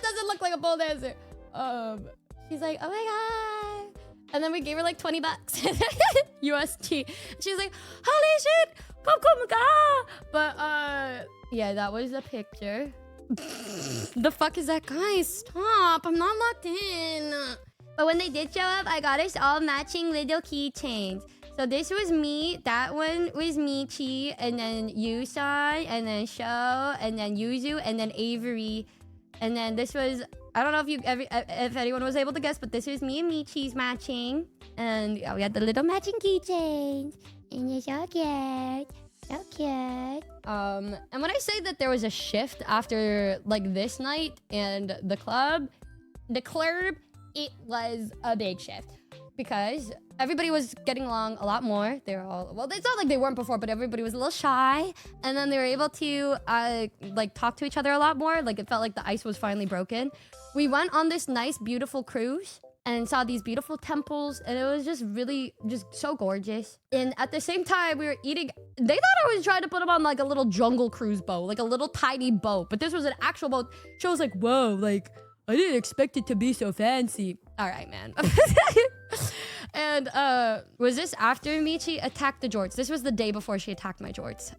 doesn't look like a pole dancer. She's like, oh my god. And then we gave her like $20 USD. She's like, holy shit, come god. But yeah, that was the picture. The fuck is that, guys? Stop, I'm not locked in. But when they did show up, I got us all matching little keychains. So this was me, that one was Michi, and then Yusan, and then Sho, and then Yuzu, and then Avery. And then this was, I don't know if anyone was able to guess, but this was me and Michi's matching. And yeah, we had the little matching keychains. And you're so cute. So cute. And when I say that there was a shift after like this night and the club, it was a big shift. Because everybody was getting along a lot more. They were all, well, it's not like they weren't before, but everybody was a little shy. And then they were able to like talk to each other a lot more. Like it felt like the ice was finally broken. We went on this nice, beautiful cruise and saw these beautiful temples. And it was just really, just so gorgeous. And at the same time, we were eating. They thought I was trying to put them on like a little jungle cruise boat, like a little tiny boat. But this was an actual boat. She was like, whoa, like, I didn't expect it to be so fancy. All right, man. And was this after Michi attacked the jorts? This was the day before she attacked my jorts.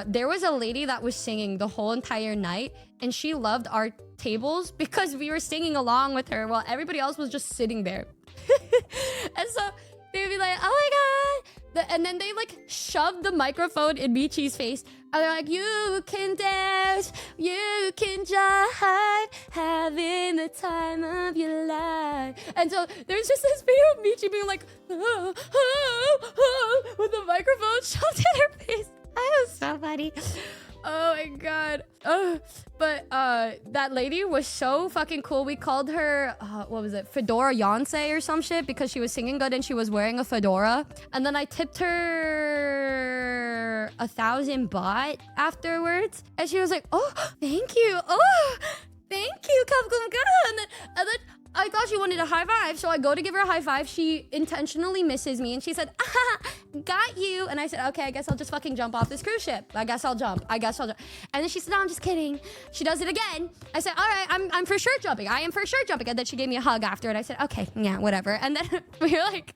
There was a lady that was singing the whole entire night, and she loved our tables because we were singing along with her while everybody else was just sitting there. And so they'd be like, oh my god. And then they like shoved the microphone in Michi's face. And they're like, you can dance, you can jive, having the time of your life. And so there's just this video of Michi being like, oh, oh, oh, with the microphone shoved in her face. That was so funny. Oh my god. But that lady was so fucking cool. We called her, what was it? Fedora Yonsei or some shit because she was singing good and she was wearing a fedora. And then I tipped her 1,000 baht afterwards. And she was like, oh, thank you. Oh, thank you. And then I thought she wanted a high five. So I go to give her a high five. She intentionally misses me. And she said, got you. And I said, okay, I guess I'll just fucking jump off this cruise ship. I guess I'll jump. And then she said, no, I'm just kidding. She does it again. I said, all right, I'm for sure jumping. I am for sure jumping. And then she gave me a hug after. And I said, okay, yeah, whatever. And then we were like,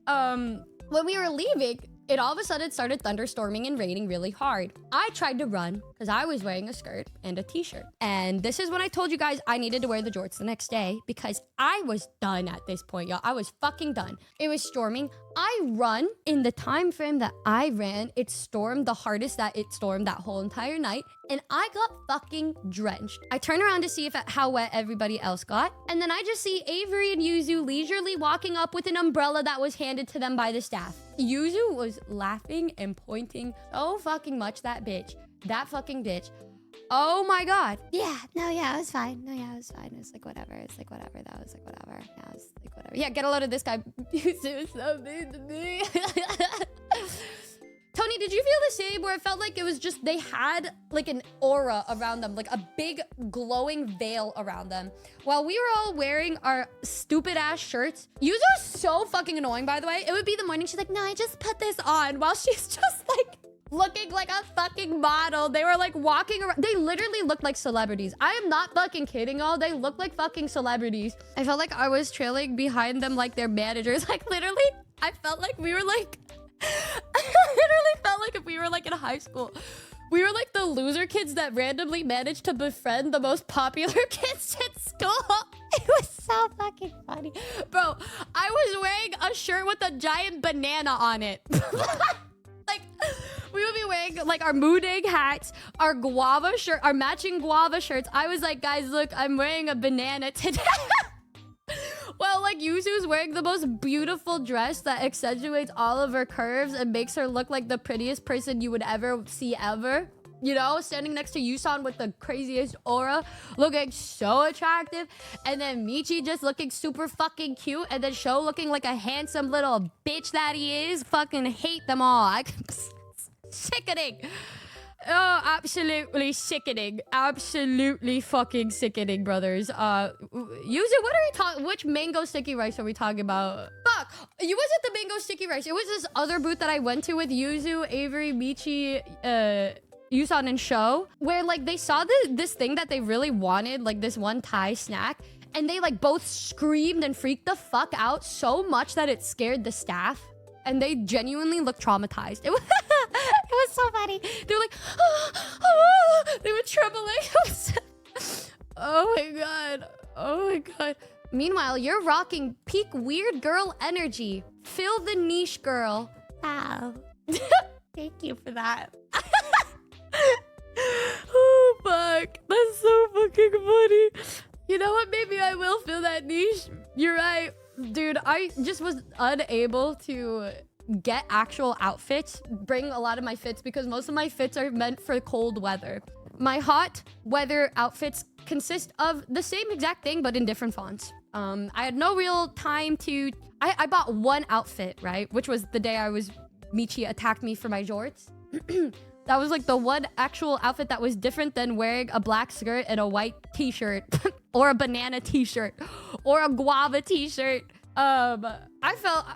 when we were leaving, it all of a sudden started thunderstorming and raining really hard. I tried to run because I was wearing a skirt and a t-shirt. And this is when I told you guys I needed to wear the jorts the next day because I was done at this point, y'all. I was fucking done. It was storming. I run in the time frame that I ran. It stormed the hardest that it stormed that whole entire night. And I got fucking drenched. I turn around to see how wet everybody else got. And then I just see Avery and Yuzu leisurely walking up with an umbrella that was handed to them by the staff. Yuzu was laughing and pointing so fucking much, that bitch. That fucking bitch. Oh my god. Yeah, it was fine. It was fine. It was like, whatever. It's like, whatever. That was like, whatever. Yeah, it was like, whatever. Yeah, get a load of this guy. Yuzu was so mean to me. Tony, did you feel the same where it felt like it was just they had like an aura around them, like a big glowing veil around them while we were all wearing our stupid ass shirts? Yuzu is so fucking annoying, by the way. It would be the morning. She's like, no, I just put this on while she's just like looking like a fucking model. They were like walking around. They literally looked like celebrities. I am not fucking kidding, y'all. They looked like fucking celebrities. I felt like I was trailing behind them like their managers. Like literally, I felt like we were like... I literally felt like if we were like in high school, we were like the loser kids that randomly managed to befriend the most popular kids at school. It was so fucking funny. Bro, I was wearing a shirt with a giant banana on it. Like, we would be wearing like our Mooding hats, our guava shirt, our matching guava shirts. I was like, guys, look, I'm wearing a banana today. Well, like, Yuzu's wearing the most beautiful dress that accentuates all of her curves and makes her look like the prettiest person you would ever see ever. You know, standing next to Yusan with the craziest aura, looking so attractive. And then Michi just looking super fucking cute. And then Sho looking like a handsome little bitch that he is. Fucking hate them all. Sickening. Oh, absolutely sickening. Absolutely fucking sickening, brothers. Yuzu, what are we talking? Which mango sticky rice are we talking about? Fuck! It wasn't the mango sticky rice. It was this other booth that I went to with Yuzu, Avery, Michi, Yusan, and Sho, where like they saw this thing that they really wanted, like this one Thai snack, and they like both screamed and freaked the fuck out so much that it scared the staff. And they genuinely looked traumatized. It was so funny. They were like, they were trembling. Oh my god. Oh my god. Meanwhile, you're rocking peak weird girl energy. Fill the niche, girl. Wow. Thank you for that. Oh fuck. That's so fucking funny. You know what? Maybe I will fill that niche. You're right. Dude, I just was unable to get actual outfits, bring a lot of my fits, because most of my fits are meant for cold weather. My hot weather outfits consist of the same exact thing, but in different fonts. I had no real time to... I bought one outfit, right? Which was the day Michi attacked me for my jorts. That was like the one actual outfit that was different than wearing a black skirt and a white t-shirt or a banana t-shirt or a guava t-shirt. I felt,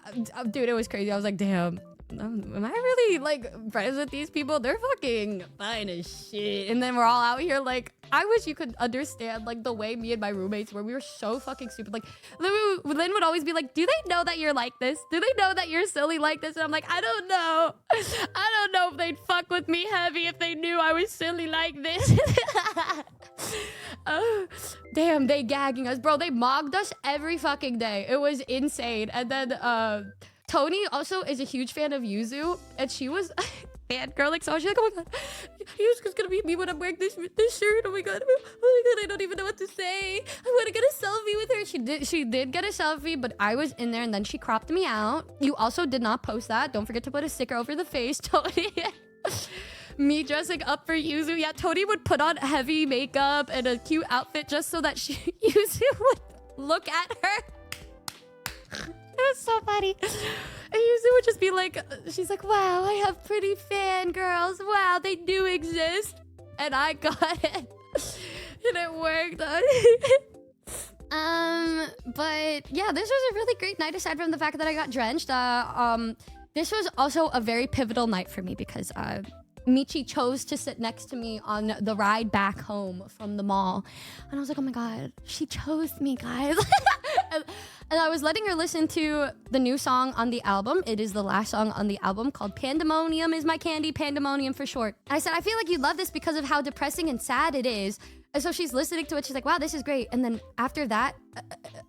dude, it was crazy. I was like, damn, am I really like friends with these people? They're fucking fine as shit. And then we're all out here like, I wish you could understand like the way me and my roommates were. We were so fucking stupid. Like Lynn would always be like, do they know that you're like this? Do they know that you're silly like this? And I'm like, I don't know. I don't know if they'd fuck with me heavy if they knew I was silly like this. Oh, damn, they gagging us. Bro, they mogged us every fucking day. It was insane. And then Tony also is a huge fan of Yuzu, and she was fangirling, so she's like, oh my god, Yuzu's gonna be me when I'm wearing this shirt. Oh my god, I don't even know what to say. I want to get a selfie with her. She did get a selfie, but I was in there, and then she cropped me out. You also did not post that. Don't forget to put a sticker over the face, Tony. Me dressing up for Yuzu. Yeah, Tony would put on heavy makeup and a cute outfit just so that Yuzu would look at her. It was so funny. And Yuzu Yuzu would just be like, she's like, wow, I have pretty fangirls. Wow, they do exist. And I got it. And it worked. But yeah, this was a really great night aside from the fact that I got drenched. This was also a very pivotal night for me because Michi chose to sit next to me on the ride back home from the mall. And I was like, oh my God, she chose me, guys. and I was letting her listen to the new song on the album. It is the last song on the album called Pandemonium is My Candy, Pandemonium for short. And I said, I feel like you love this because of how depressing and sad it is. And so she's listening to it. She's like, wow, this is great. And then after that,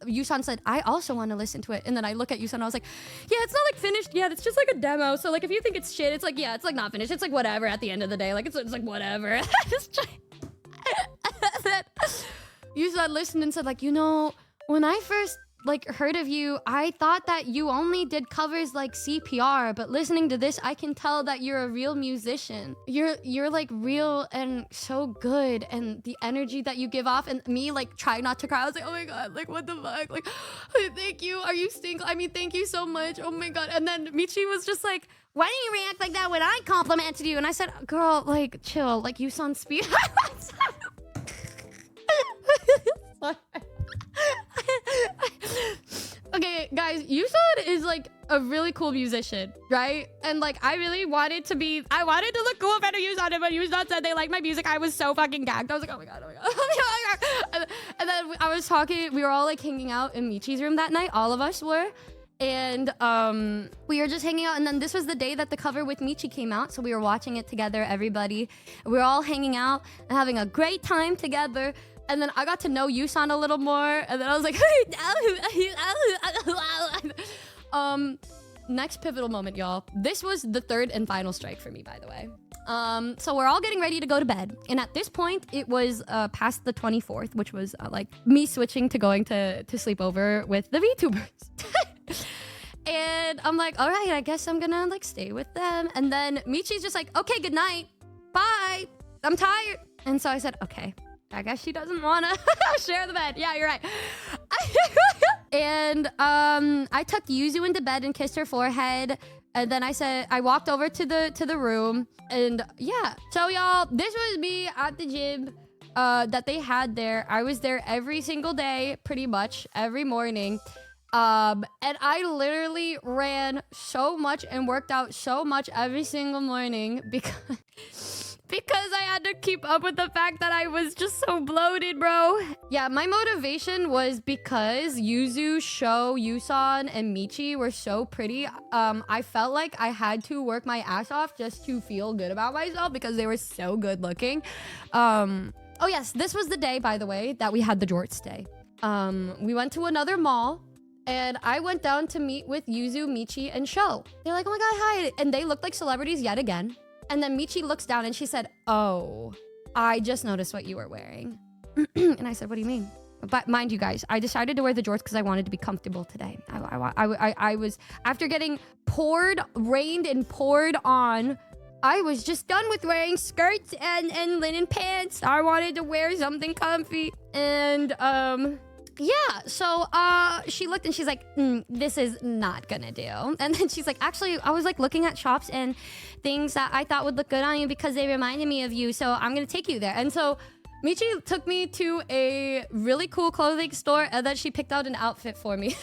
Yusan said, I also want to listen to it. And then I look at Yusan and I was like, yeah, it's not like finished yet. It's just like a demo. So like, if you think it's shit, it's like, yeah, it's like not finished. It's like whatever at the end of the day. Like, it's like whatever. Just try. Then Yusan listened and said like, you know, when I first like heard of you, I thought that you only did covers like CPR, but listening to this, I can tell that you're a real musician. You're like real and so good, and the energy that you give off, and me like try not to cry. I was like, oh my God, like what the fuck? Like, thank you. Are you single? I mean, thank you so much. Oh my God. And then Michi was just like, why didn't you react like that when I complimented you? And I said, girl, like chill, like you sound speed. Okay, guys, Yusan is like a really cool musician, right? And like, I wanted to look cool in front of Yusan, and when Yusan said they like my music, I was so fucking gagged. I was like, oh my God, oh my God, oh my God. And then I was talking, we were all like hanging out in Michi's room that night, all of us were. And we were just hanging out, and then this was the day that the cover with Michi came out, so we were watching it together, everybody. We were all hanging out and having a great time together. And then I got to know Yusan a little more, and then I was like, next pivotal moment, y'all. This was the third and final strike for me, by the way. So we're all getting ready to go to bed. And at this point, it was past the 24th, which was like me switching to going to sleep over with the VTubers. And I'm like, all right, I guess I'm gonna like stay with them. And then Michi's just like, okay, good night. Bye. I'm tired. And so I said, okay. I guess she doesn't want to share the bed. Yeah, you're right. And I tucked Yuzu into bed and kissed her forehead. And then I walked over to the room. And yeah. So y'all, this was me at the gym that they had there. I was there every single day, pretty much every morning. And I literally ran so much and worked out so much every single morning because I had to keep up with the fact that I was just so bloated, bro. Yeah, my motivation was because Yuzu, Sho, Yusan, and Michi were so pretty. I felt like I had to work my ass off just to feel good about myself because they were so good looking. Oh yes, this was the day, by the way, that we had the jorts day. We went to another mall. And I went down to meet with Yuzu, Michi, and Sho. They're like, oh my God, hi. And they looked like celebrities yet again. And then Michi looks down and she said, oh, I just noticed what you were wearing. And I said, what do you mean? But mind you guys, I decided to wear the jorts because I wanted to be comfortable today. I was, after getting rained and poured on, I was just done with wearing skirts and linen pants. I wanted to wear something comfy. And, yeah, so she looked and she's like, this is not gonna do. And then she's like, actually, I was like looking at shops and things that I thought would look good on you because they reminded me of you, so I'm gonna take you there. And so Michi took me to a really cool clothing store and then she picked out an outfit for me.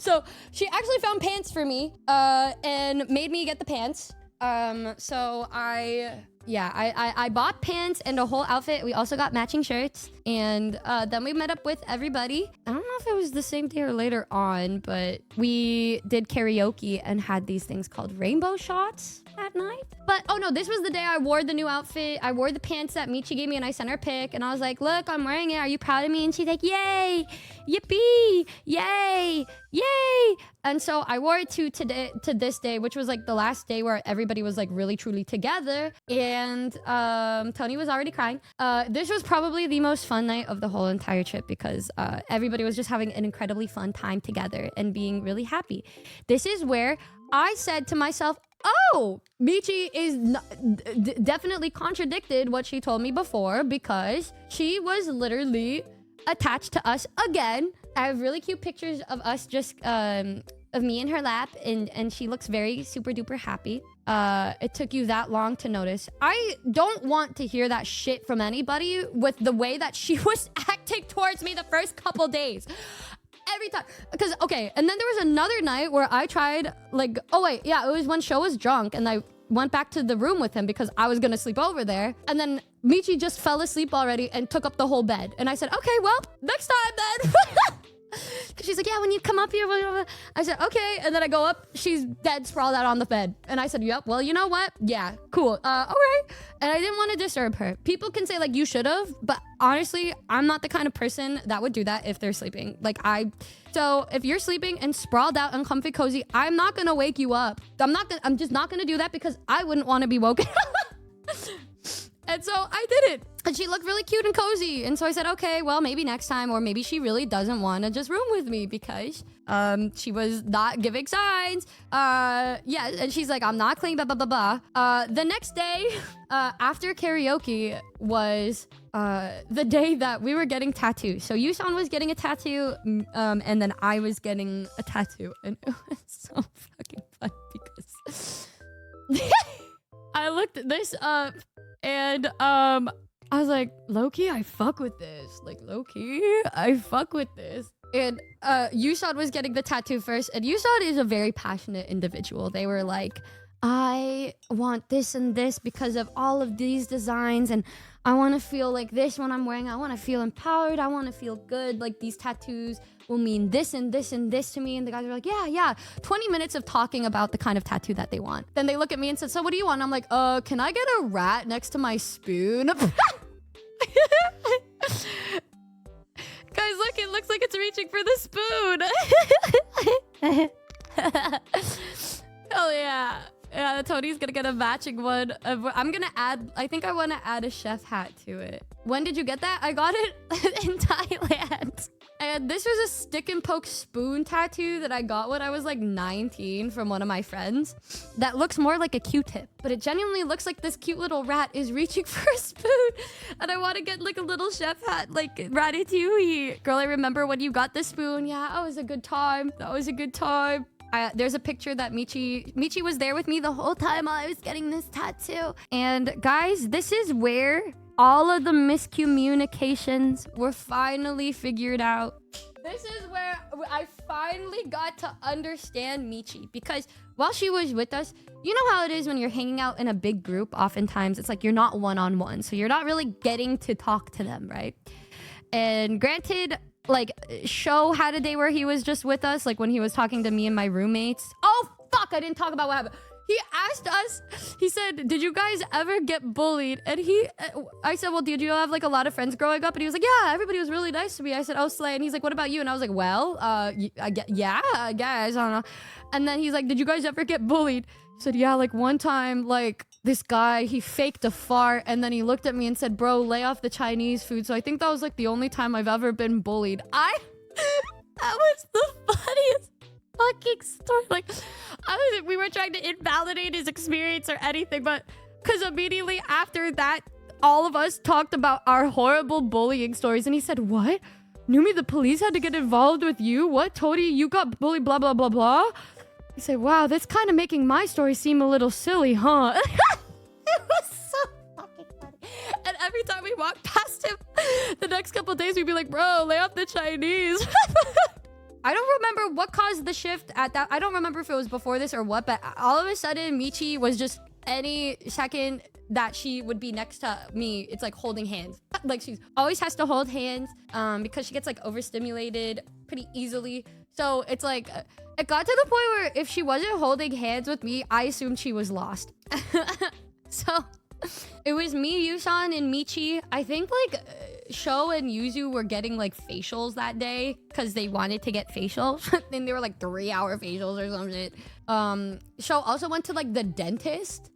So she actually found pants for me and made me get the pants. So I bought pants and a whole outfit. We also got matching shirts. And then we met up with everybody. I don't know if it was the same day or later on, but we did karaoke and had these things called rainbow shots at night. But, oh no, this was the day I wore the new outfit. I wore the pants that Michi gave me and I sent her a pic. And I was like, look, I'm wearing it. Are you proud of me? And she's like, yay, yippee, yay, yay. And so I wore it to this day, which was like the last day where everybody was like really truly together. And Tony was already crying. This was probably the most fun night of the whole entire trip because everybody was just having an incredibly fun time together and being really happy. This is where I said to myself, oh, Michi is definitely contradicted what she told me before because she was literally attached to us again. I have really cute pictures of us just of me in her lap, and she looks very super duper happy. It took you that long to notice. I don't want to hear that shit from anybody with the way that she was acting towards me the first couple days. Every time. Because, okay, and then there was another night where I tried, like, oh wait, yeah, it was when Sho was drunk, and I went back to the room with him because I was gonna sleep over there. And then Michi just fell asleep already and took up the whole bed. And I said, okay, well, next time then. She's like, yeah, when you come up here, blah, blah, blah. I said, okay. And then I go up, she's dead, sprawled out on the bed. And I said, yep, well, you know what? Yeah, cool. All right. And I didn't want to disturb her. People can say, like, you should have. But honestly, I'm not the kind of person that would do that if they're sleeping. So if you're sleeping and sprawled out and comfy cozy, I'm not going to wake you up. I'm just not going to do that because I wouldn't want to be woken up. And so I did it. And she looked really cute and cozy. And so I said, okay, well, maybe next time. Or maybe she really doesn't want to just room with me because she was not giving signs. Yeah, and she's like, I'm not clean, blah, blah, blah, blah. The next day after karaoke was the day that we were getting tattoos. So Yusan was getting a tattoo and then I was getting a tattoo. And it was so fucking fun because I looked this up. And I was like, low-key, I fuck with this. Like, low-key, I fuck with this. And Yusan was getting the tattoo first. And Yusan is a very passionate individual. They were like, I want this and this because of all of these designs. And I want to feel like this when I'm wearing it. I want to feel empowered. I want to feel good. Like, these tattoos will mean this and this and this to me. And the guys are like, yeah. 20 minutes of talking about the kind of tattoo that they want. Then they look at me and said, so what do you want? I'm like, can I get a rat next to my spoon? Guys, look, it looks like it's reaching for the spoon. Oh yeah. Yeah, Tony's gonna get a matching one. I'm gonna add, I think I want to add a chef hat to it. When did you get that? I got it in Thailand. And this was a stick and poke spoon tattoo that I got when I was like 19 from one of my friends. That looks more like a Q-tip, but it genuinely looks like this cute little rat is reaching for a spoon. And I want to get like a little chef hat, like Ratatouille. Girl, I remember when you got the spoon. Yeah, that was a good time. That was a good time. There's a picture that Michi was there with me the whole time I was getting this tattoo. And guys, this is where all of the miscommunications were finally figured out. This is where I finally got to understand Michi. Because while she was with us, you know how it is when you're hanging out in a big group, oftentimes it's like you're not one-on-one. So you're not really getting to talk to them, right? And granted, like, Sho had a day where he was just with us, like when he was talking to me and my roommates. Oh, fuck, I didn't talk about what happened. He asked us, he said, did you guys ever get bullied? And I said, well, did you have like a lot of friends growing up? And he was like, yeah, everybody was really nice to me. I said, oh, slay. And he's like, what about you? And I was like, well, I guess, I don't know. And then he's like, did you guys ever get bullied? I said, yeah, like one time, like this guy, he faked a fart and then he looked at me and said, bro, lay off the Chinese food. So I think that was like the only time I've ever been bullied. That was the funniest fucking story. Like, we were trying to invalidate his experience or anything, but because immediately after that, all of us talked about our horrible bullying stories. And he said, what? Numi, the police had to get involved with you? What? Tony, you got bullied, blah, blah, blah, blah. He said, wow, that's kind of making my story seem a little silly, huh? It was so fucking funny. And every time we walked past him, the next couple of days, we'd be like, bro, lay off the Chinese. I don't remember what caused the shift at that. I don't remember if it was before this or what, but all of a sudden, Michi was just any second that she would be next to me, it's like holding hands. Like she always has to hold hands because she gets like overstimulated pretty easily. So it's like, it got to the point where if she wasn't holding hands with me, I assumed she was lost. So it was me, Yusan, and Michi. I think like Sho and Yuzu were getting like facials that day because they wanted to get facials. And they were like 3-hour facials or some shit. Sho also went to like the dentist.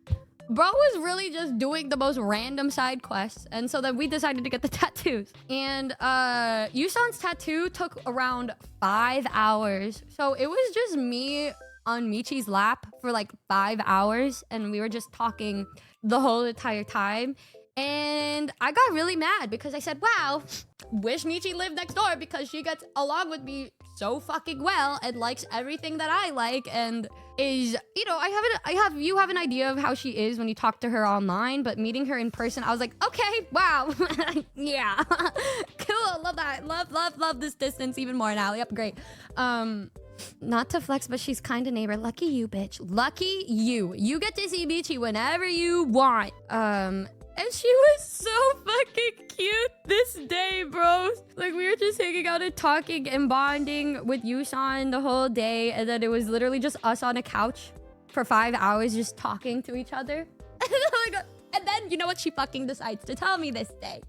Bro was really just doing the most random side quests. And so then we decided to get the tattoos. And Yusan's tattoo took around 5 hours. So it was just me on Michi's lap for like 5 hours. And we were just talking the whole entire time. And I got really mad because I said, wow, wish Michi lived next door because she gets along with me so fucking well and likes everything that I like and is, you know, you have an idea of how she is when you talk to her online, but meeting her in person, I was like, okay, wow. Yeah. Cool. Love that. Love this distance even more now. Yep, great. Not to flex, but she's kind of neighbor. Lucky you, bitch. Lucky you. You get to see Michi whenever you want. And she was so fucking cute this day, bros. Like, we were just hanging out and talking and bonding with Yusan the whole day. And then it was literally just us on a couch for 5 hours just talking to each other. And then, you know what? She fucking decides to tell me this day.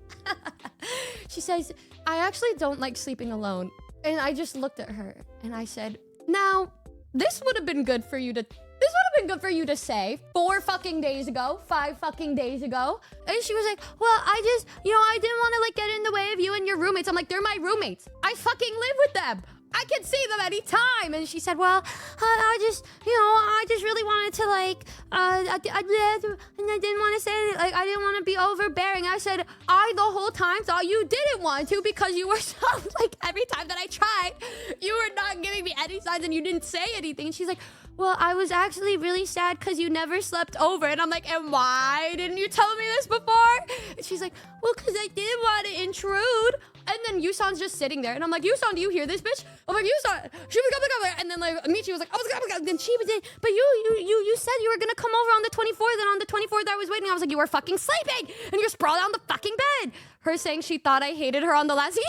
She says, I actually don't like sleeping alone. And I just looked at her and I said, now, this would have been good for you to... This would have been good for you to say 4 fucking days ago, 5 fucking days ago. And she was like, well, I just, you know, I didn't want to like get in the way of you and your roommates. I'm like, they're my roommates. I fucking live with them. I can see them anytime. And she said, well, I just, you know, I just really wanted to like, and I didn't want to say, like, I didn't want to be overbearing. I said, I the whole time thought you didn't want to because you were so, like, every time that I tried, you were not giving me any signs and you didn't say anything. And she's like, well, I was actually really sad because you never slept over. And I'm like, and why didn't you tell me this before? And she's like, well, because I didn't want to intrude. And then Yusan's just sitting there. And I'm like, Yusan, do you hear this, bitch? I'm like, Yusan, she was coming. And then like Michi was like, I was coming. Then she was in, but you said you were going to come over on the 24th. And on the 24th, I was waiting. I was like, you were fucking sleeping. And you're sprawled out on the fucking bed. Her saying she thought I hated her on the last...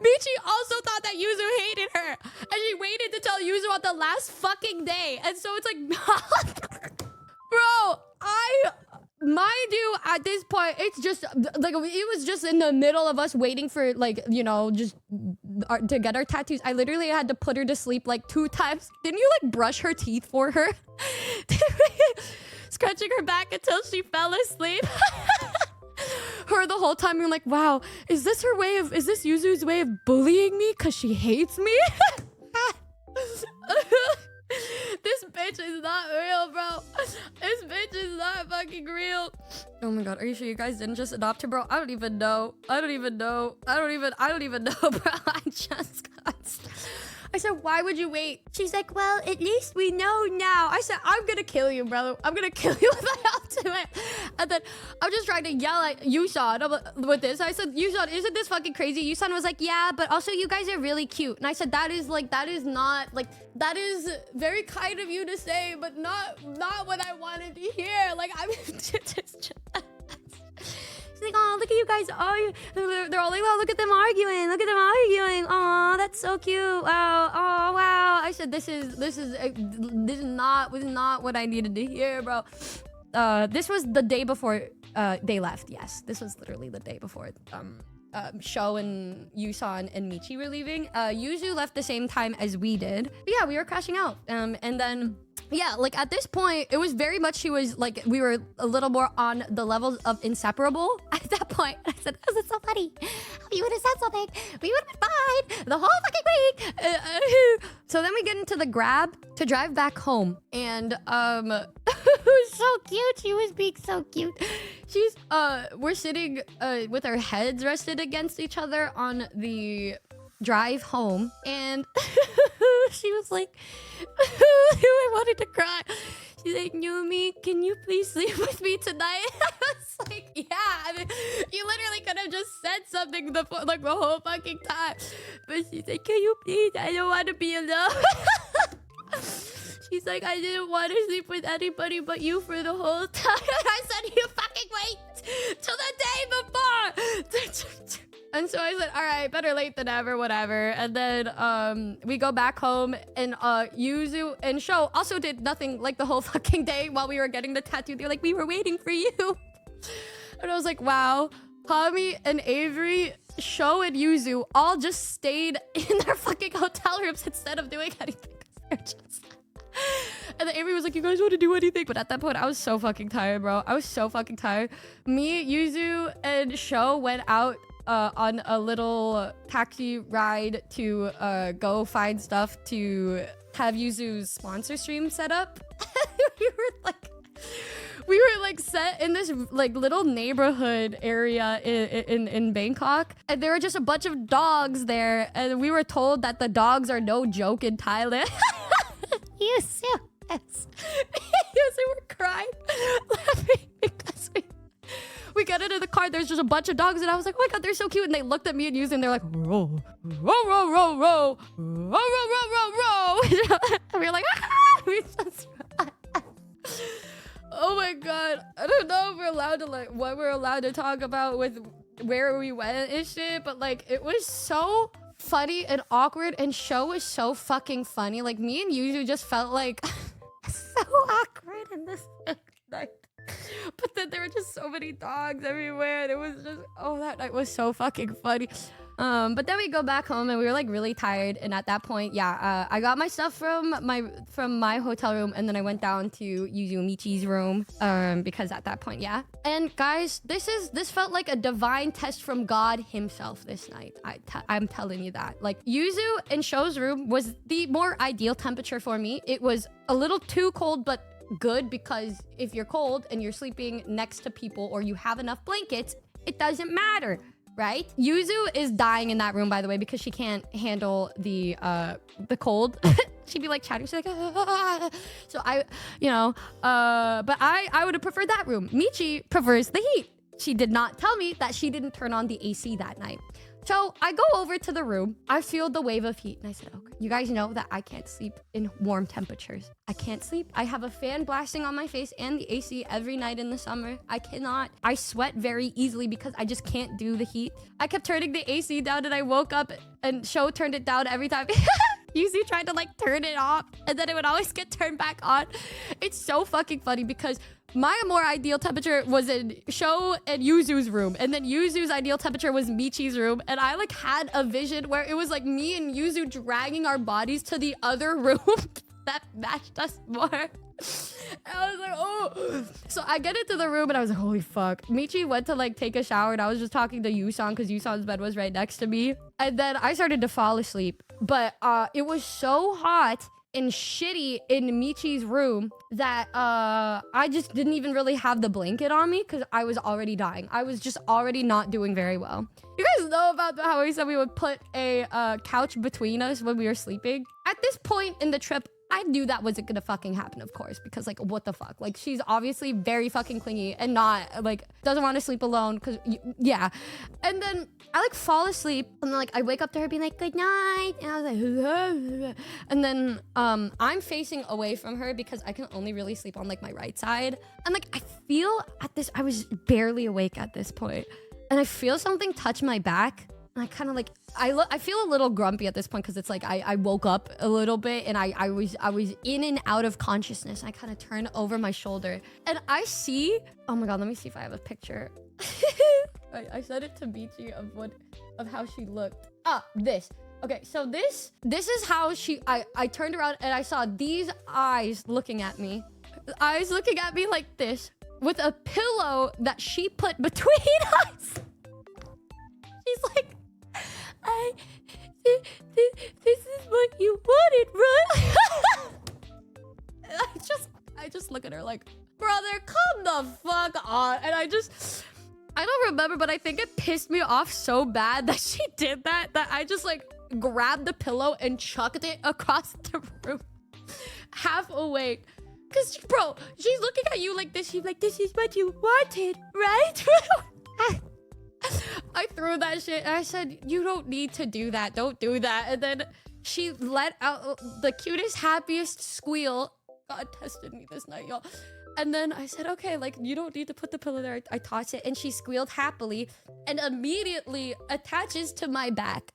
Michi also thought that Yuzu hated her. And she waited to tell Yuzu on the last fucking day. And so it's like, bro, mind you, at this point, it's just, like, it was just in the middle of us waiting for, like, you know, just to get our tattoos. I literally had to put her to sleep, like, 2 times. Didn't you, like, brush her teeth for her? Scratching her back until she fell asleep. Her the whole time, you're like, wow, is this Yuzu's way of bullying me because she hates me? This bitch is not real, bro. This bitch is not fucking real. Oh my god, are you sure you guys didn't just adopt her, bro? I don't even know. I don't even know, bro. I said, why would you wait? She's like, well, at least we know now. I said, I'm gonna kill you, brother. I'm gonna kill you if I have to. And then I'm just trying to yell at Yusan with this. I said, Yusan, isn't this fucking crazy? Yusan was like, yeah, but also you guys are really cute. And I said, that is very kind of you to say, but not what I wanted to hear. Like, I'm just... She's like, oh, look at you guys. Oh, they're all like, oh, look at them arguing. Look at them arguing. Oh, that's so cute. Wow. Oh, wow. I said, this is not what I needed to hear, bro. This was the day before they left. Yes, this was literally the day before Sho and Yusan and Michi were leaving. Yuzu left the same time as we did. But yeah, we were crashing out. And then... yeah, like at this point, it was very much, she was like, we were a little more on the levels of inseparable at that point. I said, this is so funny. If you would have said something, we would have been fine the whole fucking week. So then we get into the Grab to drive back home. And it was so cute. She was being so cute. She's, we're sitting with our heads rested against each other on the drive home. And she was like, I wanted to cry. She's like, Numi, can you please sleep with me tonight? I was like, yeah. I mean, you literally could have just said something the whole fucking time. But she's like, can you please? I don't want to be alone. She's like, I didn't want to sleep with anybody but you for the whole time. And I said, you fucking wait till the day before. And so I said, all right, better late than ever, whatever. And then we go back home, and Yuzu and Sho also did nothing like the whole fucking day while we were getting the tattoo. They're like, we were waiting for you. And I was like, wow. Hami and Avery, Sho and Yuzu all just stayed in their fucking hotel rooms instead of doing anything. They're just... And then Avery was like, you guys want to do anything? But at that point, I was so fucking tired, bro. I was so fucking tired. Me, Yuzu, and Sho went out on a little taxi ride to go find stuff to have Yuzu's sponsor stream set up. we were like set in this like little neighborhood area in Bangkok, and there were just a bunch of dogs there, and we were told that the dogs are no joke in Thailand. Yes, yes. Yes, we were crying, laughing because we got into the car. There's just a bunch of dogs, and I was like, oh my god, they're so cute. And they looked at me and used, and they're like, row, row, row, row, row, row, row, row, row, row. And we were like, ah! We just oh my god, I don't know if we're allowed to like what we're allowed to talk about with where we went and shit, but like it was so funny and awkward, and show was so fucking funny. Like me and Yuzu just felt like so awkward in this night. But then there were just so many dogs everywhere, and it was just, oh, that night was so fucking funny. But then we go back home, and we were like really tired, and at that point, yeah, I got my stuff from my hotel room, and then I went down to Yuzu Michi's room, because at that point, yeah. And guys, this felt like a divine test from God himself this night. I'm telling you that. Like, Yuzu in Show's room was the more ideal temperature for me. It was a little too cold, but good, because if you're cold and you're sleeping next to people or you have enough blankets, it doesn't matter. Right? Yuzu is dying in that room, by the way, because she can't handle the cold. She'd be like chatting. She's like, ah. So I, but I would have preferred that room. Michi prefers the heat. She did not tell me that she didn't turn on the AC that night. So I go over to the room. I feel the wave of heat, and I said, okay, you guys know that I can't sleep in warm temperatures. I can't sleep. I have a fan blasting on my face and the AC every night in the summer. I cannot. I sweat very easily because I just can't do the heat. I kept turning the AC down, and I woke up and Show turned it down every time. Yuzu tried to like turn it off, and then it would always get turned back on. It's so fucking funny because my more ideal temperature was in Show and Yuzu's room, and then Yuzu's ideal temperature was Michi's room, and I like had a vision where it was like me and Yuzu dragging our bodies to the other room that matched us more. And I was like, oh. So I get into the room, and I was like, holy fuck. Michi went to like take a shower, and I was just talking to Yusan because Yusan's bed was right next to me. And then I started to fall asleep. But it was so hot and shitty in Michi's room that I just didn't even really have the blanket on me because I was already dying. I was just already not doing very well. You guys know about how we said we would put a couch between us when we were sleeping? At this point in the trip, I knew that wasn't gonna fucking happen, of course, because like, what the fuck? Like, she's obviously very fucking clingy and not like, doesn't want to sleep alone because, yeah. And then I like fall asleep, and then like I wake up to her being like, good night. And I was like, and then I'm facing away from her because I can only really sleep on like my right side. And like, I feel at this, I was barely awake at this point, and I feel something touch my back. And I kind of like, I feel a little grumpy at this point because it's like I woke up a little bit, and I was in and out of consciousness. I kind of turn over my shoulder, and I see, oh my god, let me see if I have a picture. I sent it to Michi of how she looked. This. Okay, so this is how I turned around, and I saw these eyes looking at me. Eyes looking at me like this, with a pillow that she put between us. She's like, this is what you wanted, right? And I just look at her like, brother, come the fuck on. And I don't remember, but I think it pissed me off so bad that she did that I just like grabbed the pillow and chucked it across the room, half awake. Cause bro, she's looking at you like this. She's like, this is what you wanted, right? I threw that shit, and I said, you don't need to do that. Don't do that. And then she let out the cutest, happiest squeal. God tested me this night, y'all. And then I said, okay, like, you don't need to put the pillow there. I tossed it, and she squealed happily and immediately attaches to my back.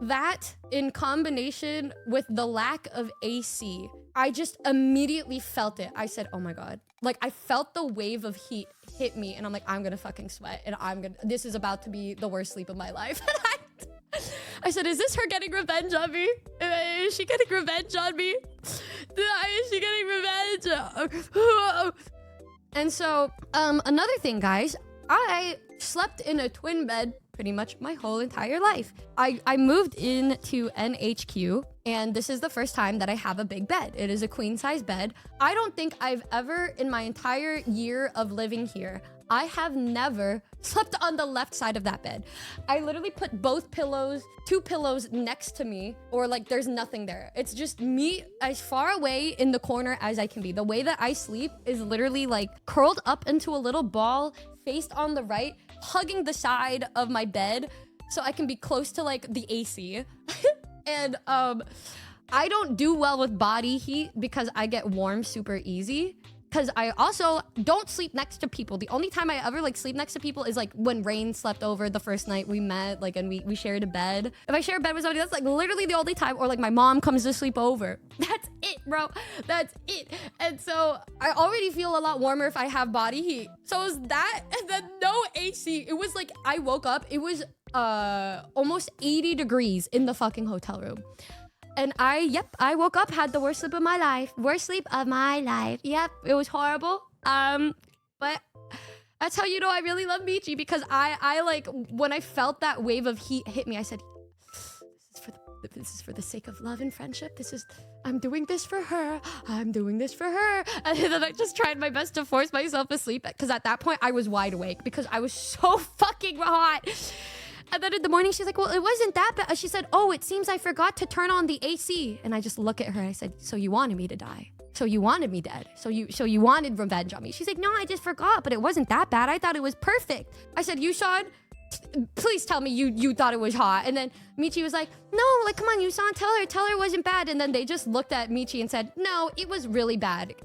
That, in combination with the lack of AC, I just immediately felt it. I said, oh my god. Like, I felt the wave of heat hit me, and I'm like, I'm gonna fucking sweat, and this is about to be the worst sleep of my life. And I said, is this her getting revenge on me? Is she getting revenge on me? Is she getting revenge? And so, another thing, guys, I slept in a twin bed pretty much my whole entire life. I moved into NHQ, and this is the first time that I have a big bed. It is a queen size bed. I don't think I've ever, in my entire year of living here, I have never slept on the left side of that bed. I literally put both pillows, 2 pillows next to me, or like there's nothing there. It's just me as far away in the corner as I can be. The way that I sleep is literally like curled up into a little ball, faced on the right, hugging the side of my bed so I can be close to like the AC. And I don't do well with body heat because I get warm super easy. Because I also don't sleep next to people. The only time I ever like sleep next to people is like when Rain slept over the first night we met, like, and we shared a bed. If I share a bed with somebody, that's like literally the only time. Or like my mom comes to sleep over. That's it, bro. That's it. And so I already feel a lot warmer if I have body heat. So it was that, and then no AC. It was like I woke up. It was almost 80 degrees in the fucking hotel room. And I woke up, had the worst sleep of my life. Worst sleep of my life. Yep, it was horrible. But that's how you know I really love Michi, because I like, when I felt that wave of heat hit me, I said, this is for the sake of love and friendship. I'm doing this for her. I'm doing this for her. And then I just tried my best to force myself asleep, because at that point I was wide awake because I was so fucking hot. And then in the morning, she's like, well, it wasn't that bad. She said, oh, it seems I forgot to turn on the AC. And I just look at her. I said, so you wanted me to die? So you wanted me dead? So you wanted revenge on me? She's like, no, I just forgot, but it wasn't that bad. I thought it was perfect. I said, Yusan, please tell me you thought it was hot. And then Michi was like, no, like, come on, Yusan, tell her it wasn't bad. And then they just looked at Michi and said, no, it was really bad.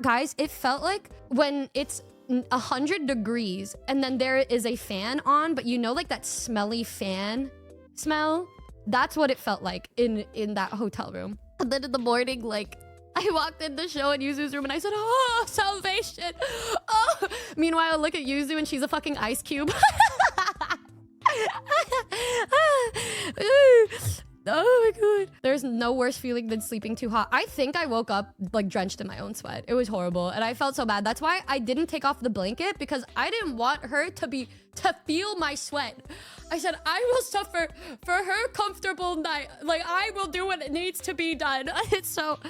Guys, it felt like when it's 100 degrees and then there is a fan on, but you know, like that smelly fan smell, that's what it felt like in that hotel room. And then in the morning, like, I walked in the show in Yuzu's room and I said, oh, salvation. Oh, meanwhile I look at Yuzu and she's a fucking ice cube. Oh my god. There's no worse feeling than sleeping too hot. I think I woke up like drenched in my own sweat. It was horrible and I felt so bad. That's why I didn't take off the blanket, because I didn't want her to feel my sweat. I said, I will suffer for her comfortable night. Like, I will do what it needs to be done. So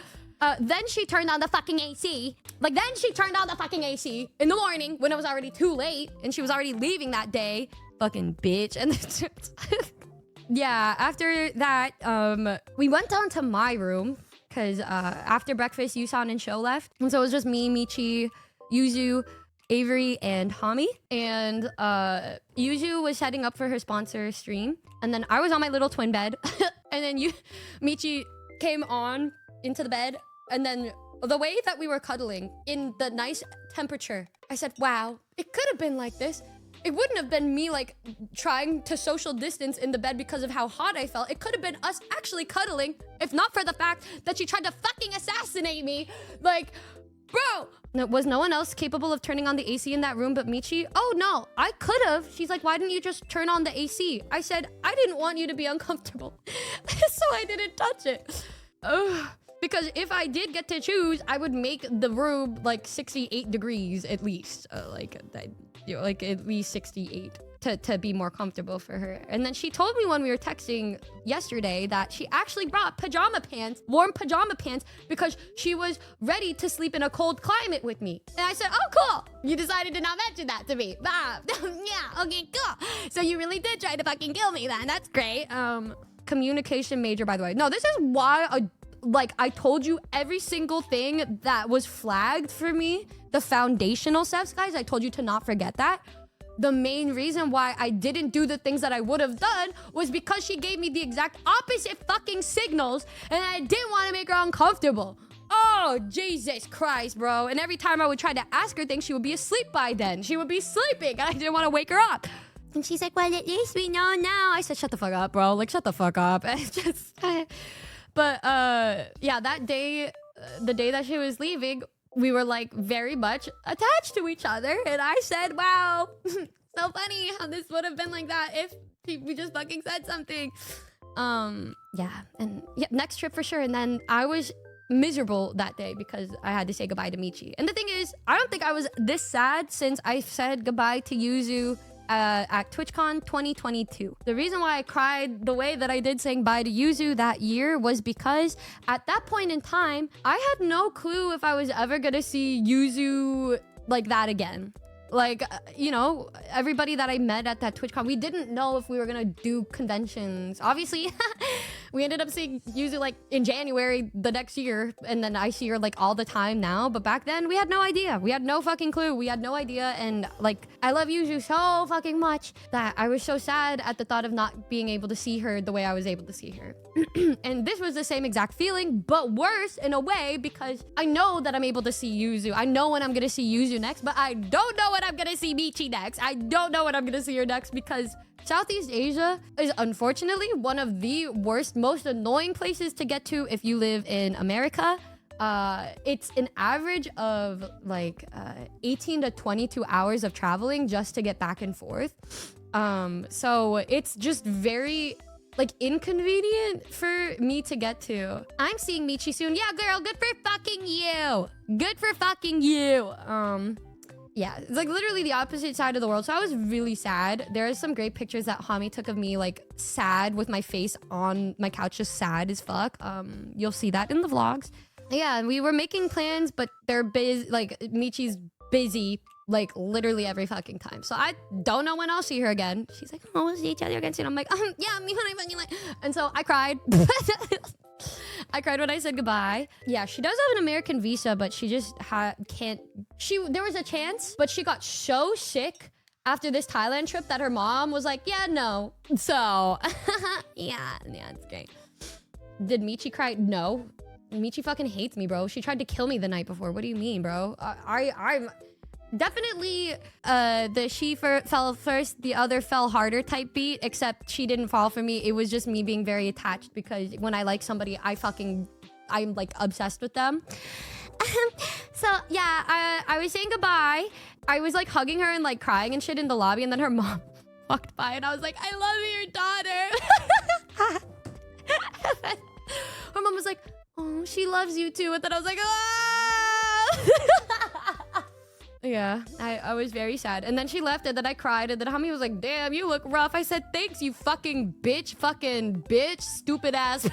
then she turned on the fucking AC. Then she turned on the fucking AC in the morning when it was already too late and she was already leaving that day. Fucking bitch. And yeah, after that, we went down to my room because after breakfast, Yusan and Sho left. And so it was just me, Michi, Yuzu, Avery, and Hami. And Yuzu was setting up for her sponsor stream. And then I was on my little twin bed. And then Michi came on into the bed. And then the way that we were cuddling in the nice temperature, I said, wow, it could have been like this. It wouldn't have been me like trying to social distance in the bed because of how hot I felt. It could have been us actually cuddling, if not for the fact that she tried to fucking assassinate me. Like, bro. Was no one else capable of turning on the AC in that room but Michi? Oh no, I could have. She's like, why didn't you just turn on the AC? I said, I didn't want you to be uncomfortable. So I didn't touch it. Ugh. Because if I did get to choose, I would make the room like 68 degrees at least. Like at least 68 to be more comfortable for her. And then she told me when we were texting yesterday that she actually brought pajama pants, warm pajama pants, because she was ready to sleep in a cold climate with me. And I said, oh, cool. You decided to not mention that to me. Yeah, okay, cool. So you really did try to fucking kill me then. That's great. Communication major, by the way. No, this is why I told you every single thing that was flagged for me, the foundational steps, guys. I told you to not forget that. The main reason why I didn't do the things that I would have done was because she gave me the exact opposite fucking signals and I didn't want to make her uncomfortable. Oh, Jesus Christ, bro. And every time I would try to ask her things, she would be asleep by then. She would be sleeping and I didn't want to wake her up. And she's like, well, at least we know now. I said, shut the fuck up, bro. Like, shut the fuck up. And But yeah, that day, the day that she was leaving, we were like very much attached to each other. And I said, wow, so funny how this would have been like that if we just fucking said something. Yeah, and yeah, next trip for sure. And then I was miserable that day because I had to say goodbye to Michi. And the thing is, I don't think I was this sad since I said goodbye to Yuzu at TwitchCon 2022. The reason why I cried the way that I did saying bye to Yuzu that year was because at that point in time, I had no clue if I was ever gonna see Yuzu like that again. Like, you know, everybody that I met at that TwitchCon, we didn't know if we were gonna do conventions. Obviously, we ended up seeing Yuzu like in January the next year, and then I see her like all the time now. But back then, we had no idea. We had no fucking clue. We had no idea. And like, I love Yuzu so fucking much that I was so sad at the thought of not being able to see her the way I was able to see her. And this was the same exact feeling, but worse in a way, because I know that I'm able to see Yuzu. I know when I'm gonna see Yuzu next, but I don't know when I'm gonna see Michi next. I don't know when I'm gonna see her next, because Southeast Asia is unfortunately one of the worst, most annoying places to get to if you live in America. It's an average of like 18 to 22 hours of traveling just to get back and forth. So it's just very like inconvenient for me to get to. I'm seeing Michi soon. Yeah, girl, good for fucking you. Good for fucking you. Yeah, it's like literally the opposite side of the world. So I was really sad. There are some great pictures that Hami took of me like sad with my face on my couch, just sad as fuck. You'll see that in the vlogs. Yeah, we were making plans, but they're busy. Like Michi's busy like literally every fucking time. So I don't know when I'll see her again. She's like, oh, we'll see each other again soon. I'm like, yeah, me when I fucking like. And so I cried. I cried when I said goodbye. Yeah, she does have an American visa, but she just can't. There was a chance, but she got so sick after this Thailand trip that her mom was like, yeah, no. So yeah, it's great. Did Michi cry? No. Michi fucking hates me, bro. She tried to kill me the night before. What do you mean, bro? I'm definitely the fell first, the other fell harder type beat, except she didn't fall for me. It was just me being very attached, because when I like somebody, I'm like obsessed with them. So yeah, I was saying goodbye. I was like hugging her and like crying and shit in the lobby, and then her mom walked by and I was like, I love your daughter. Her mom was like, oh, she loves you too. And then I was like, ah! Yeah, I was very sad. And then she left, and then I cried, and then Hami was like, damn, you look rough. I said, thanks, you fucking bitch, stupid ass.